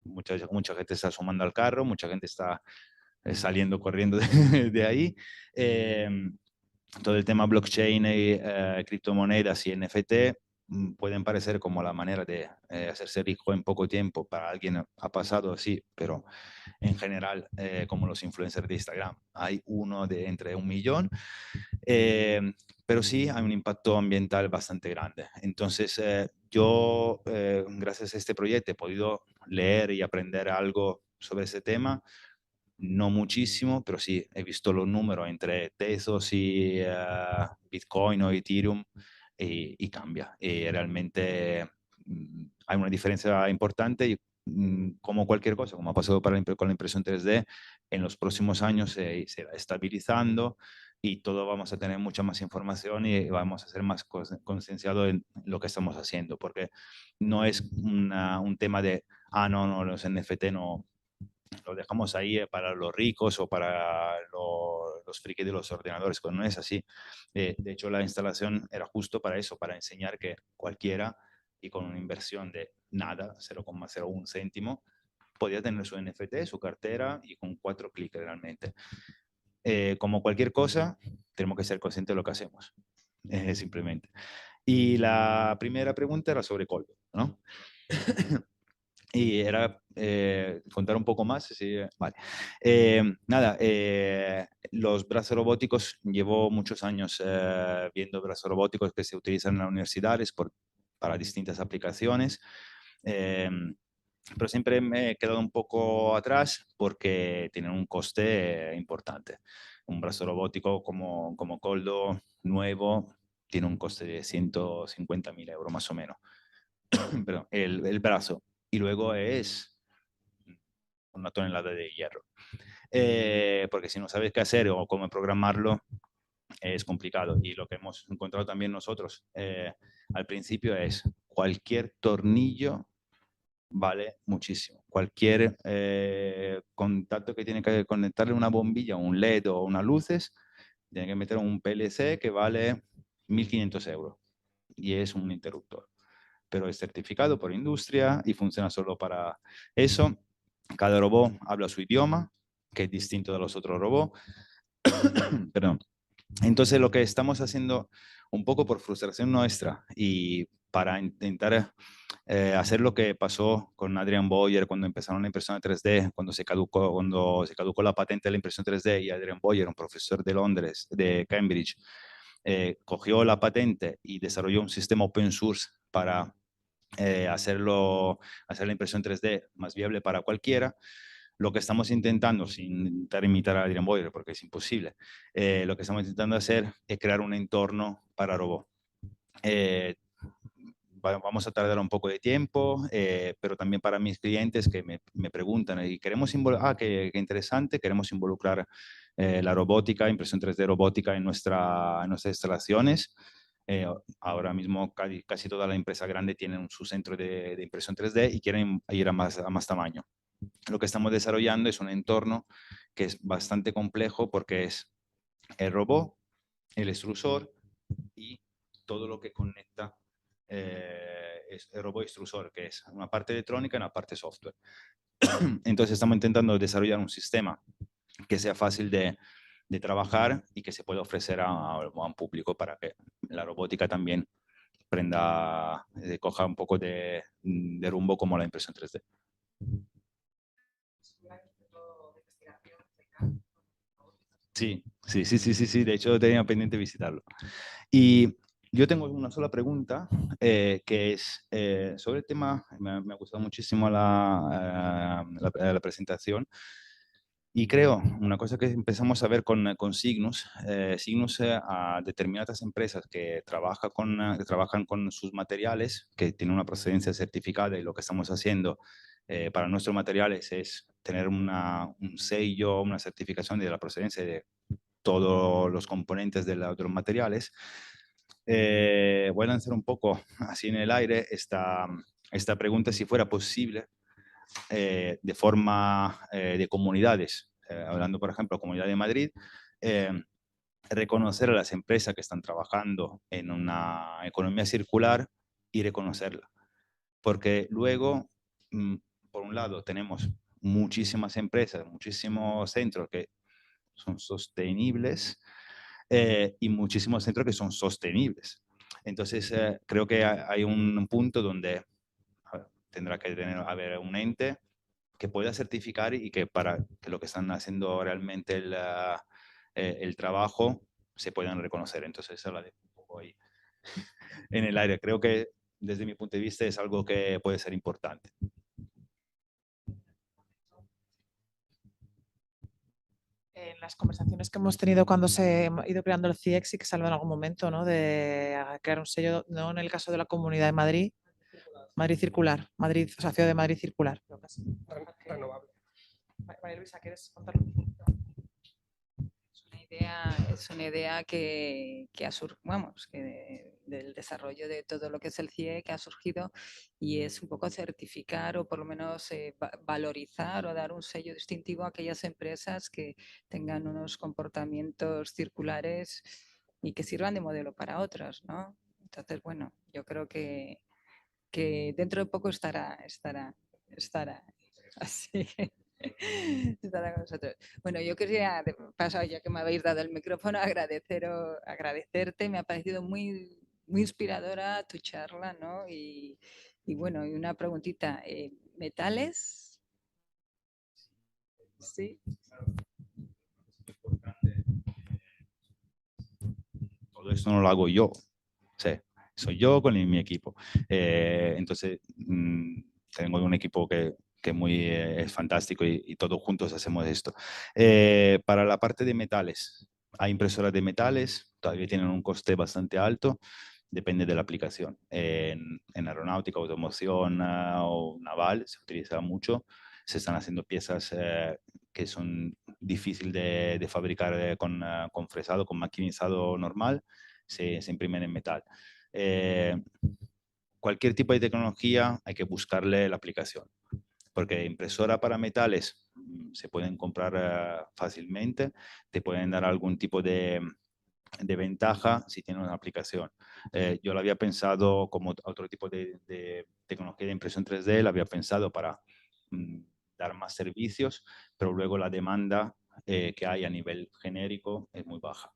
mucha gente está sumando al carro, mucha gente está saliendo corriendo de ahí. Todo el tema blockchain y criptomonedas y NFT pueden parecer como la manera de hacerse rico en poco tiempo. Para alguien ha pasado así, pero en general, como los influencers de Instagram, hay uno de entre 1 millón, pero sí hay un impacto ambiental bastante grande. Entonces, yo, gracias a este proyecto, he podido leer y aprender algo sobre ese tema. No muchísimo, pero sí, he visto los números entre Tezos y Bitcoin o Ethereum y cambia. Y realmente hay una diferencia importante y como cualquier cosa, como ha pasado con la impresión 3D, en los próximos años se va estabilizando y todo vamos a tener mucha más información y vamos a ser más concienciados en lo que estamos haciendo, porque no es un tema de, no, los NFT no lo dejamos ahí para los ricos o para los frikis de los ordenadores, cuando no es así. De hecho, la instalación era justo para eso, para enseñar que cualquiera y con una inversión de nada, 0,01 céntimo, podía tener su NFT, su cartera y con 4 clics realmente. Como cualquier cosa, tenemos que ser conscientes de lo que hacemos, simplemente. Y la primera pregunta era sobre Coldo, ¿no? Y era contar un poco más. Sí, vale. Nada, los brazos robóticos, llevo muchos años viendo brazos robóticos que se utilizan en las universidades para distintas aplicaciones, pero siempre me he quedado un poco atrás porque tienen un coste importante. Un brazo robótico como Coldo nuevo tiene un coste de 150.000 euros más o menos. Pero el brazo. Y luego es una tonelada de hierro. Porque si no sabes qué hacer o cómo programarlo, es complicado. Y lo que hemos encontrado también nosotros al principio es cualquier tornillo vale muchísimo. Cualquier contacto que tiene que conectarle una bombilla, un LED o unas luces, tiene que meter un PLC que vale 1.500 euros y es un interruptor. Pero es certificado por industria y funciona solo para eso. Cada robot habla su idioma, que es distinto de los otros robots. Perdón. Entonces lo que estamos haciendo un poco por frustración nuestra y para intentar hacer lo que pasó con Adrian Boyer cuando empezaron la impresión 3D, cuando se caducó la patente de la impresión 3D y Adrian Boyer, un profesor de Londres, de Cambridge, cogió la patente y desarrolló un sistema open source para hacer la impresión 3D más viable para cualquiera. Lo que estamos intentando, sin intentar imitar a Adrian Boyer, porque es imposible, lo que estamos intentando hacer es crear un entorno para robot. Vamos a tardar un poco de tiempo, pero también para mis clientes que me preguntan, y queremos qué interesante, queremos involucrar la robótica, impresión 3D robótica en nuestras instalaciones. Ahora mismo casi toda la empresa grande tiene su centro de impresión 3D y quieren ir a más tamaño. Lo que estamos desarrollando es un entorno que es bastante complejo porque es el robot, el extrusor y todo lo que conecta es el robot extrusor, que es una parte electrónica y una parte software. Entonces estamos intentando desarrollar un sistema que sea fácil de trabajar y que se pueda ofrecer a un público para que la robótica también coja un poco de rumbo como la impresión 3D. Sí. De hecho, tenía pendiente visitarlo. Y yo tengo una sola pregunta, que es sobre el tema. Me ha gustado muchísimo la presentación. Y creo, una cosa que empezamos a ver con Cygnus, Cygnus a determinadas empresas que trabajan con sus materiales, que tienen una procedencia certificada, y lo que estamos haciendo para nuestros materiales es tener un sello, una certificación de la procedencia de todos los componentes de los materiales. Voy a lanzar un poco así en el aire esta pregunta, si fuera posible, de forma de comunidades, hablando por ejemplo Comunidad de Madrid, reconocer a las empresas que están trabajando en una economía circular y reconocerla. Porque luego, por un lado, tenemos muchísimas empresas, muchísimos centros que son sostenibles y muchísimos centros que son sostenibles. Entonces, creo que hay un punto donde tendrá que haber un ente que pueda certificar y que para que lo que están haciendo realmente el trabajo se puedan reconocer. Entonces, eso la dejo un poco ahí en el aire. Creo que desde mi punto de vista es algo que puede ser importante. En las conversaciones que hemos tenido cuando se ha ido creando el CIEX, y que salió en algún momento, ¿no?, de crear un sello, no en el caso de la Comunidad de Madrid, Madrid Circular, Madrid, o sea, Ciudad de Madrid Circular. Renovable. María Luisa, ¿quieres contarlo? Es una idea que del desarrollo de todo lo que es el CIE, que ha surgido, y es un poco certificar o por lo menos valorizar o dar un sello distintivo a aquellas empresas que tengan unos comportamientos circulares y que sirvan de modelo para otras, ¿no? Entonces, bueno, yo creo que dentro de poco estará así. Estará con nosotros. Bueno, yo quería, de paso, ya que me habéis dado el micrófono, agradecerte. Me ha parecido muy, muy inspiradora tu charla, ¿no? Y bueno, y una preguntita. ¿Metales? Sí. Todo esto no lo hago yo. Sí, soy yo con mi equipo. Entonces, tengo un equipo que es fantástico y todos juntos hacemos esto. Para la parte de metales, hay impresoras de metales, todavía tienen un coste bastante alto, depende de la aplicación. En aeronáutica, automoción o naval se utiliza mucho. se están haciendo piezas que son difíciles de fabricar con fresado, con maquinizado normal, se imprimen en metal. Cualquier tipo de tecnología hay que buscarle la aplicación, porque impresora para metales se pueden comprar fácilmente, te pueden dar algún tipo de ventaja si tiene una aplicación. Yo lo había pensado como otro tipo de tecnología de impresión 3D, lo había pensado para dar más servicios, pero luego la demanda que hay a nivel genérico es muy baja.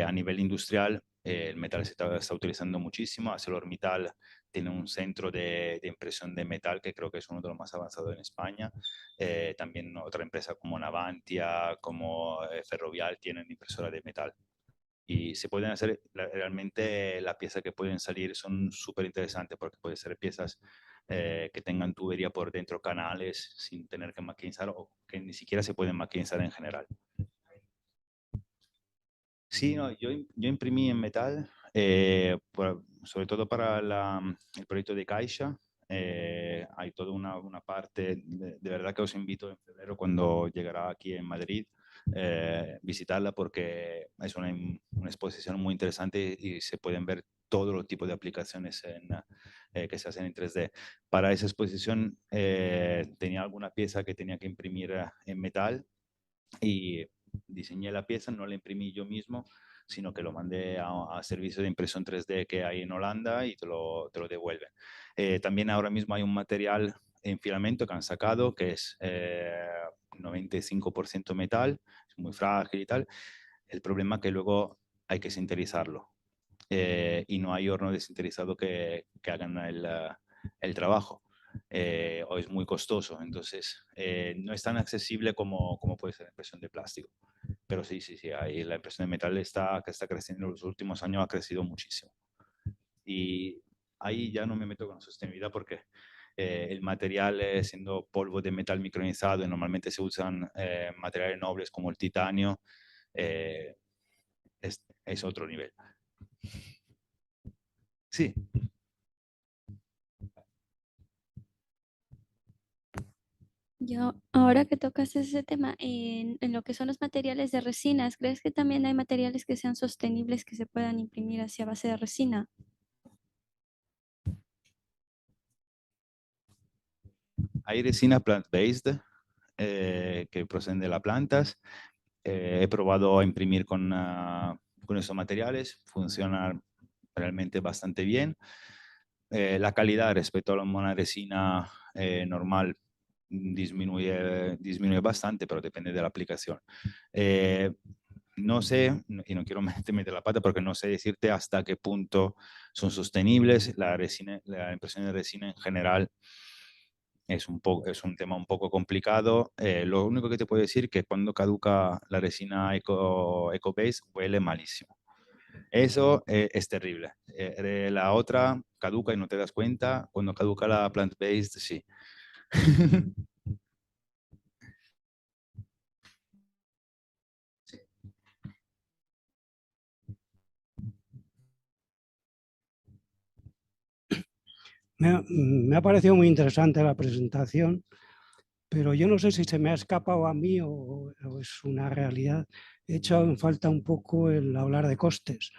A nivel industrial, el metal se está utilizando muchísimo. ArcelorMittal tiene un centro de impresión de metal que creo que es uno de los más avanzados en España. También otra empresa como Navantia, como Ferrovial, tienen impresora de metal. Y se pueden hacer, realmente las piezas que pueden salir son súper interesantes porque pueden ser piezas que tengan tubería por dentro, canales, sin tener que maquinizar o que ni siquiera se pueden maquinizar en general. Sí, no, yo imprimí en metal, sobre todo para el proyecto de Caixa. Hay toda una parte, de verdad que os invito en febrero cuando llegará aquí en Madrid, visitarla porque es una exposición muy interesante y se pueden ver todos los tipos de aplicaciones que se hacen en 3D. Para esa exposición tenía alguna pieza que tenía que imprimir en metal y diseñé la pieza, no la imprimí yo mismo, sino que lo mandé a servicio de impresión 3D que hay en Holanda y te lo devuelven. También ahora mismo hay un material en filamento que han sacado que es 95% metal, es muy frágil y tal. El problema es que luego hay que sinterizarlo y no hay horno de sinterizado que hagan el trabajo. O es muy costoso, entonces no es tan accesible como puede ser la impresión de plástico. Pero sí, ahí la impresión de metal que está creciendo en los últimos años, ha crecido muchísimo. Y ahí ya no me meto con la sostenibilidad porque el material, siendo polvo de metal micronizado, y normalmente se usan materiales nobles como el titanio, es otro nivel. Sí. Yo, ahora que tocas ese tema, en lo que son los materiales de resinas, ¿crees que también hay materiales que sean sostenibles que se puedan imprimir hacia base de resina? Hay resina plant-based que proceden de las plantas. He probado a imprimir con esos materiales, funciona realmente bastante bien. La calidad respecto a una resina normal disminuye bastante, pero depende de la aplicación. No sé, y no quiero meterme de la pata porque no sé decirte hasta qué punto son sostenibles. La impresión de resina en general es un tema un poco complicado. Lo único que te puedo decir es que cuando caduca la resina eco-based huele malísimo. Eso es terrible. La otra caduca y no te das cuenta. Cuando caduca la plant-based, sí. Me ha parecido muy interesante la presentación, pero yo no sé si se me ha escapado a mí o es una realidad. He hecho en falta un poco el hablar de costes,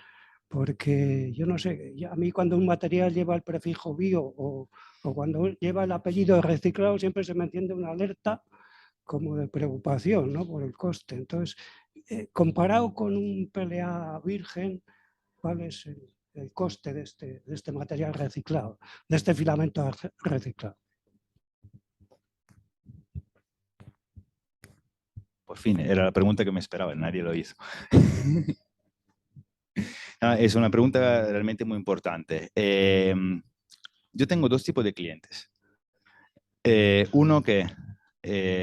porque yo no sé, a mí cuando un material lleva el prefijo bio o cuando lleva el apellido reciclado siempre se me enciende una alerta como de preocupación, ¿no?, por el coste. Entonces, comparado con un PLA virgen, ¿cuál es el coste de este material reciclado, de este filamento reciclado? Por fin, era la pregunta que me esperaba, nadie lo hizo. Es una pregunta realmente muy importante. Yo tengo dos tipos de clientes. Uno que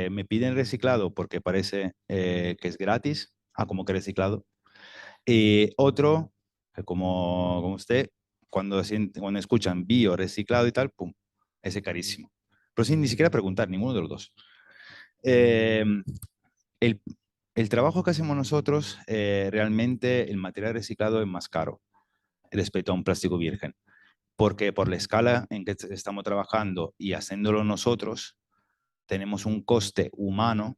me piden reciclado porque parece que es gratis, como que reciclado. Y otro, como usted, cuando escuchan bio, reciclado y tal, pum, ese carísimo. Pero sin ni siquiera preguntar, ninguno de los dos. El trabajo que hacemos nosotros, realmente el material reciclado es más caro respecto a un plástico virgen, porque por la escala en que estamos trabajando y haciéndolo nosotros, tenemos un coste humano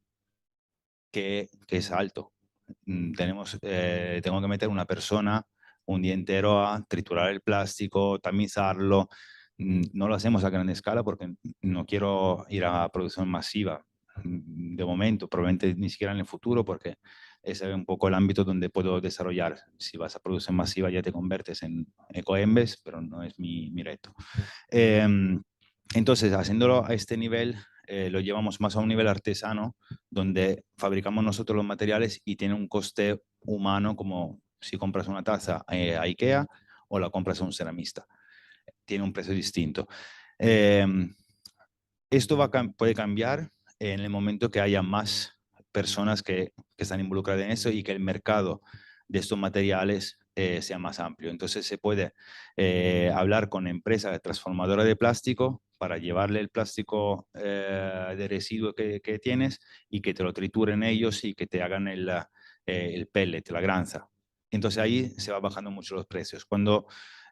que es alto. Tengo que meter una persona un día entero a triturar el plástico, tamizarlo. No lo hacemos a gran escala porque no quiero ir a producción masiva de momento, probablemente ni siquiera en el futuro, porque ese es un poco el ámbito donde puedo desarrollar. Si vas a producción masiva ya te conviertes en ecoembes, pero no es mi reto. Entonces, haciéndolo a este nivel, lo llevamos más a un nivel artesano, donde fabricamos nosotros los materiales y tiene un coste humano como si compras una taza a IKEA o la compras a un ceramista. Tiene un precio distinto. Esto puede cambiar en el momento que haya más personas que están involucradas en eso y que el mercado de estos materiales sea más amplio. Entonces se puede hablar con empresas transformadoras de plástico para llevarle el plástico de residuo que tienes y que te lo trituren ellos y que te hagan el pellet, la granza. Entonces ahí se va bajando mucho los precios. Cuando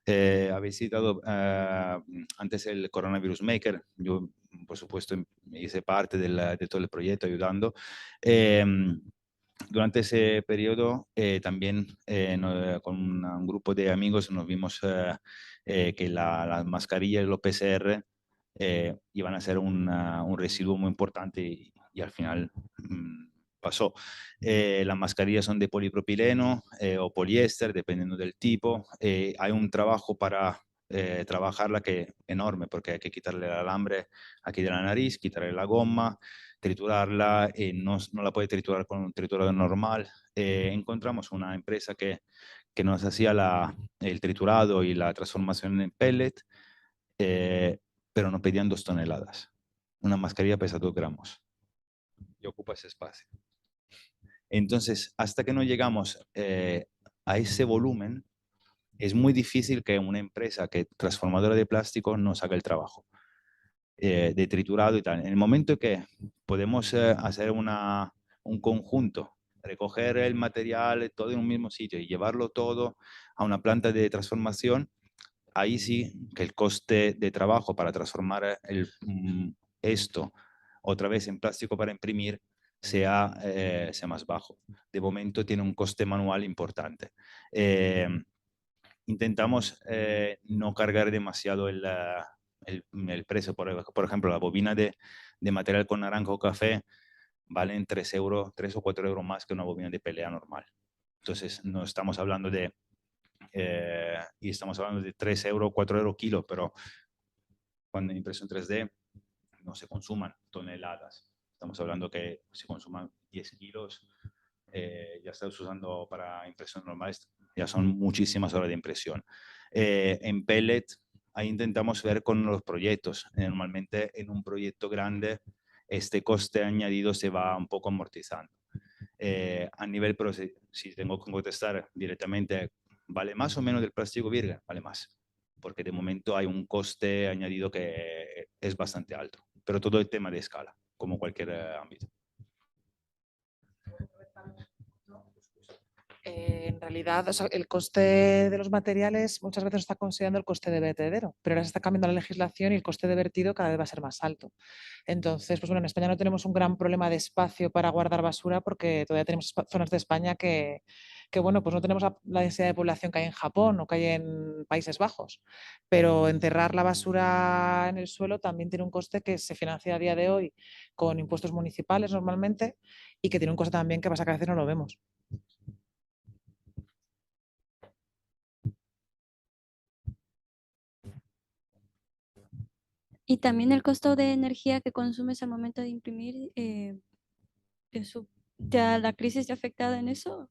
habéis citado antes el Coronavirus Maker, yo por supuesto hice parte de todo el proyecto ayudando. Durante ese periodo también con un grupo de amigos nos vimos que las mascarillas y los PCR iban a ser un residuo muy importante y al final pasó. Las mascarillas son de polipropileno o poliéster, dependiendo del tipo. Hay un trabajo para trabajarla que enorme, porque hay que quitarle el alambre aquí de la nariz, quitarle la goma, triturarla, no la puede triturar con un triturador normal. Encontramos una empresa que nos hacía el triturado y la transformación en pellet, pero nos pedían 2 toneladas. Una mascarilla pesa 2 gramos y ocupa ese espacio. Entonces, hasta que no llegamos a ese volumen, es muy difícil que una empresa transformadora de plástico nos haga el trabajo de triturado y tal. En el momento que podemos hacer un conjunto, recoger el material todo en un mismo sitio y llevarlo todo a una planta de transformación, ahí sí que el coste de trabajo para transformar esto otra vez en plástico para imprimir sea más bajo. De momento tiene un coste manual importante. Intentamos no cargar demasiado el precio. Por ejemplo, la bobina de material con naranja o café valen 3 o 4 euros más que una bobina de pelea normal. Entonces, no estamos hablando y estamos hablando de 3 euros, 4 euros kilo, pero cuando en impresión 3D no se consuman toneladas. Estamos hablando que se consuman 10 kilos, ya estás usando para impresión normal, ya son muchísimas horas de impresión. En pellet, ahí intentamos ver con los proyectos. Normalmente en un proyecto grande, este coste añadido se va un poco amortizando. A nivel, pero si tengo que contestar directamente, ¿vale más o menos del plástico virgen? Vale más, porque de momento hay un coste añadido que es bastante alto, pero todo es tema de escala, como cualquier ámbito. En realidad, o sea, el coste de los materiales muchas veces está considerando el coste de vertedero, pero ahora se está cambiando la legislación y el coste de vertido cada vez va a ser más alto. Entonces, pues bueno, en España no tenemos un gran problema de espacio para guardar basura porque todavía tenemos zonas de España que bueno, pues no tenemos la densidad de población que hay en Japón o que hay en Países Bajos, pero enterrar la basura en el suelo también tiene un coste que se financia a día de hoy con impuestos municipales normalmente y que tiene un coste también que pasa que a veces no lo vemos. Y también el costo de energía que consumes al momento de imprimir, ¿la crisis te ha afectado en eso?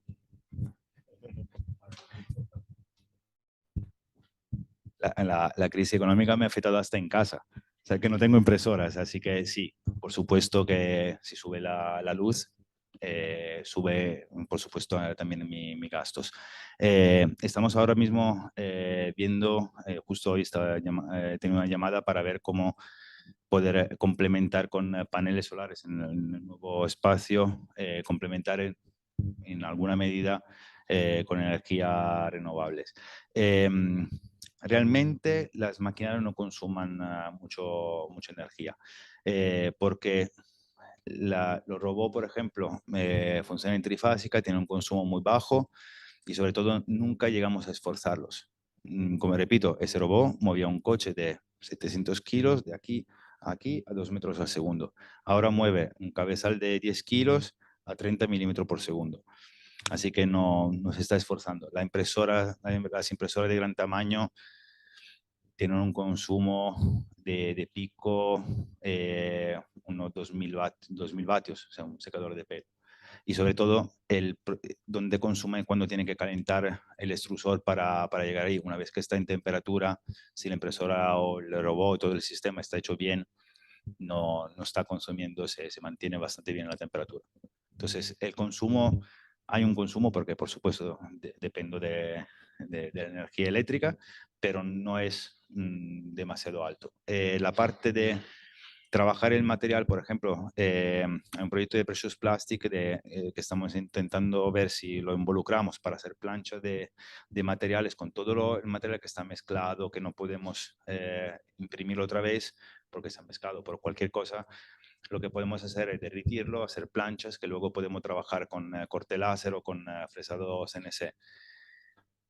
La crisis económica me ha afectado hasta en casa. O sea, que no tengo impresoras, así que sí, por supuesto que si sube la luz, sube, por supuesto, también mis gastos. Estamos ahora mismo viendo, justo hoy tengo una llamada para ver cómo poder complementar con paneles solares en el nuevo espacio, complementar en alguna medida con energías renovables. realmente las maquinarias no consuman mucha energía, porque los robots, por ejemplo, funcionan en trifásica, tienen un consumo muy bajo y sobre todo nunca llegamos a esforzarlos. Como repito, ese robot movía un coche de 700 kilos de aquí a aquí a 2 metros al segundo. Ahora mueve un cabezal de 10 kilos a 30 milímetros por segundo. Así que no se está esforzando. Las impresoras de gran tamaño tienen un consumo de pico unos 2000 vatios, o sea, un secador de pelo. Y sobre todo, donde consume cuando tiene que calentar el extrusor para llegar ahí. Una vez que está en temperatura, si la impresora o el robot, todo el sistema está hecho bien, no está consumiendo, se mantiene bastante bien la temperatura. Entonces, el consumo, hay un consumo porque, por supuesto, dependo de la energía eléctrica, pero no es demasiado alto. La parte de trabajar el material, por ejemplo, hay un proyecto de Precious Plastic que estamos intentando ver si lo involucramos para hacer planchas de materiales con todo el material que está mezclado, que no podemos imprimirlo otra vez porque se ha mezclado por cualquier cosa. Lo que podemos hacer es derretirlo, hacer planchas que luego podemos trabajar con corte láser o con fresado CNC.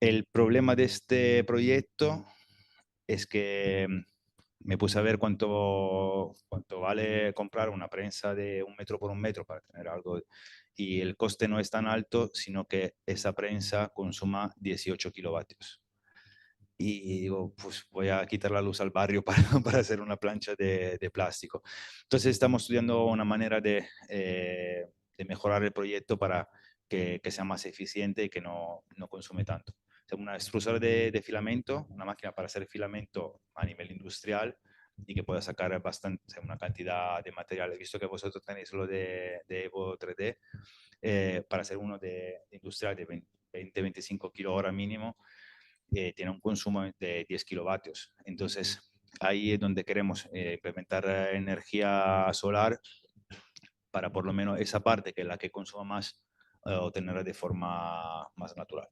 El problema de este proyecto es que me puse a ver cuánto vale comprar una prensa de 1 metro por 1 metro para tener algo. Y el coste no es tan alto, sino que esa prensa consuma 18 kilovatios. Y digo, pues voy a quitar la luz al barrio para hacer una plancha de plástico. Entonces estamos estudiando una manera de mejorar el proyecto para que sea más eficiente y que no consume tanto. O sea, una extrusora de filamento, una máquina para hacer filamento a nivel industrial y que pueda sacar bastante, una cantidad de material. He visto que vosotros tenéis lo de Evo 3D, para hacer uno de industrial de 20-25 kWh mínimo, tiene un consumo de 10 kilovatios. Entonces, ahí es donde queremos implementar energía solar para por lo menos esa parte, que es la que consuma más, obtenerla de forma más natural.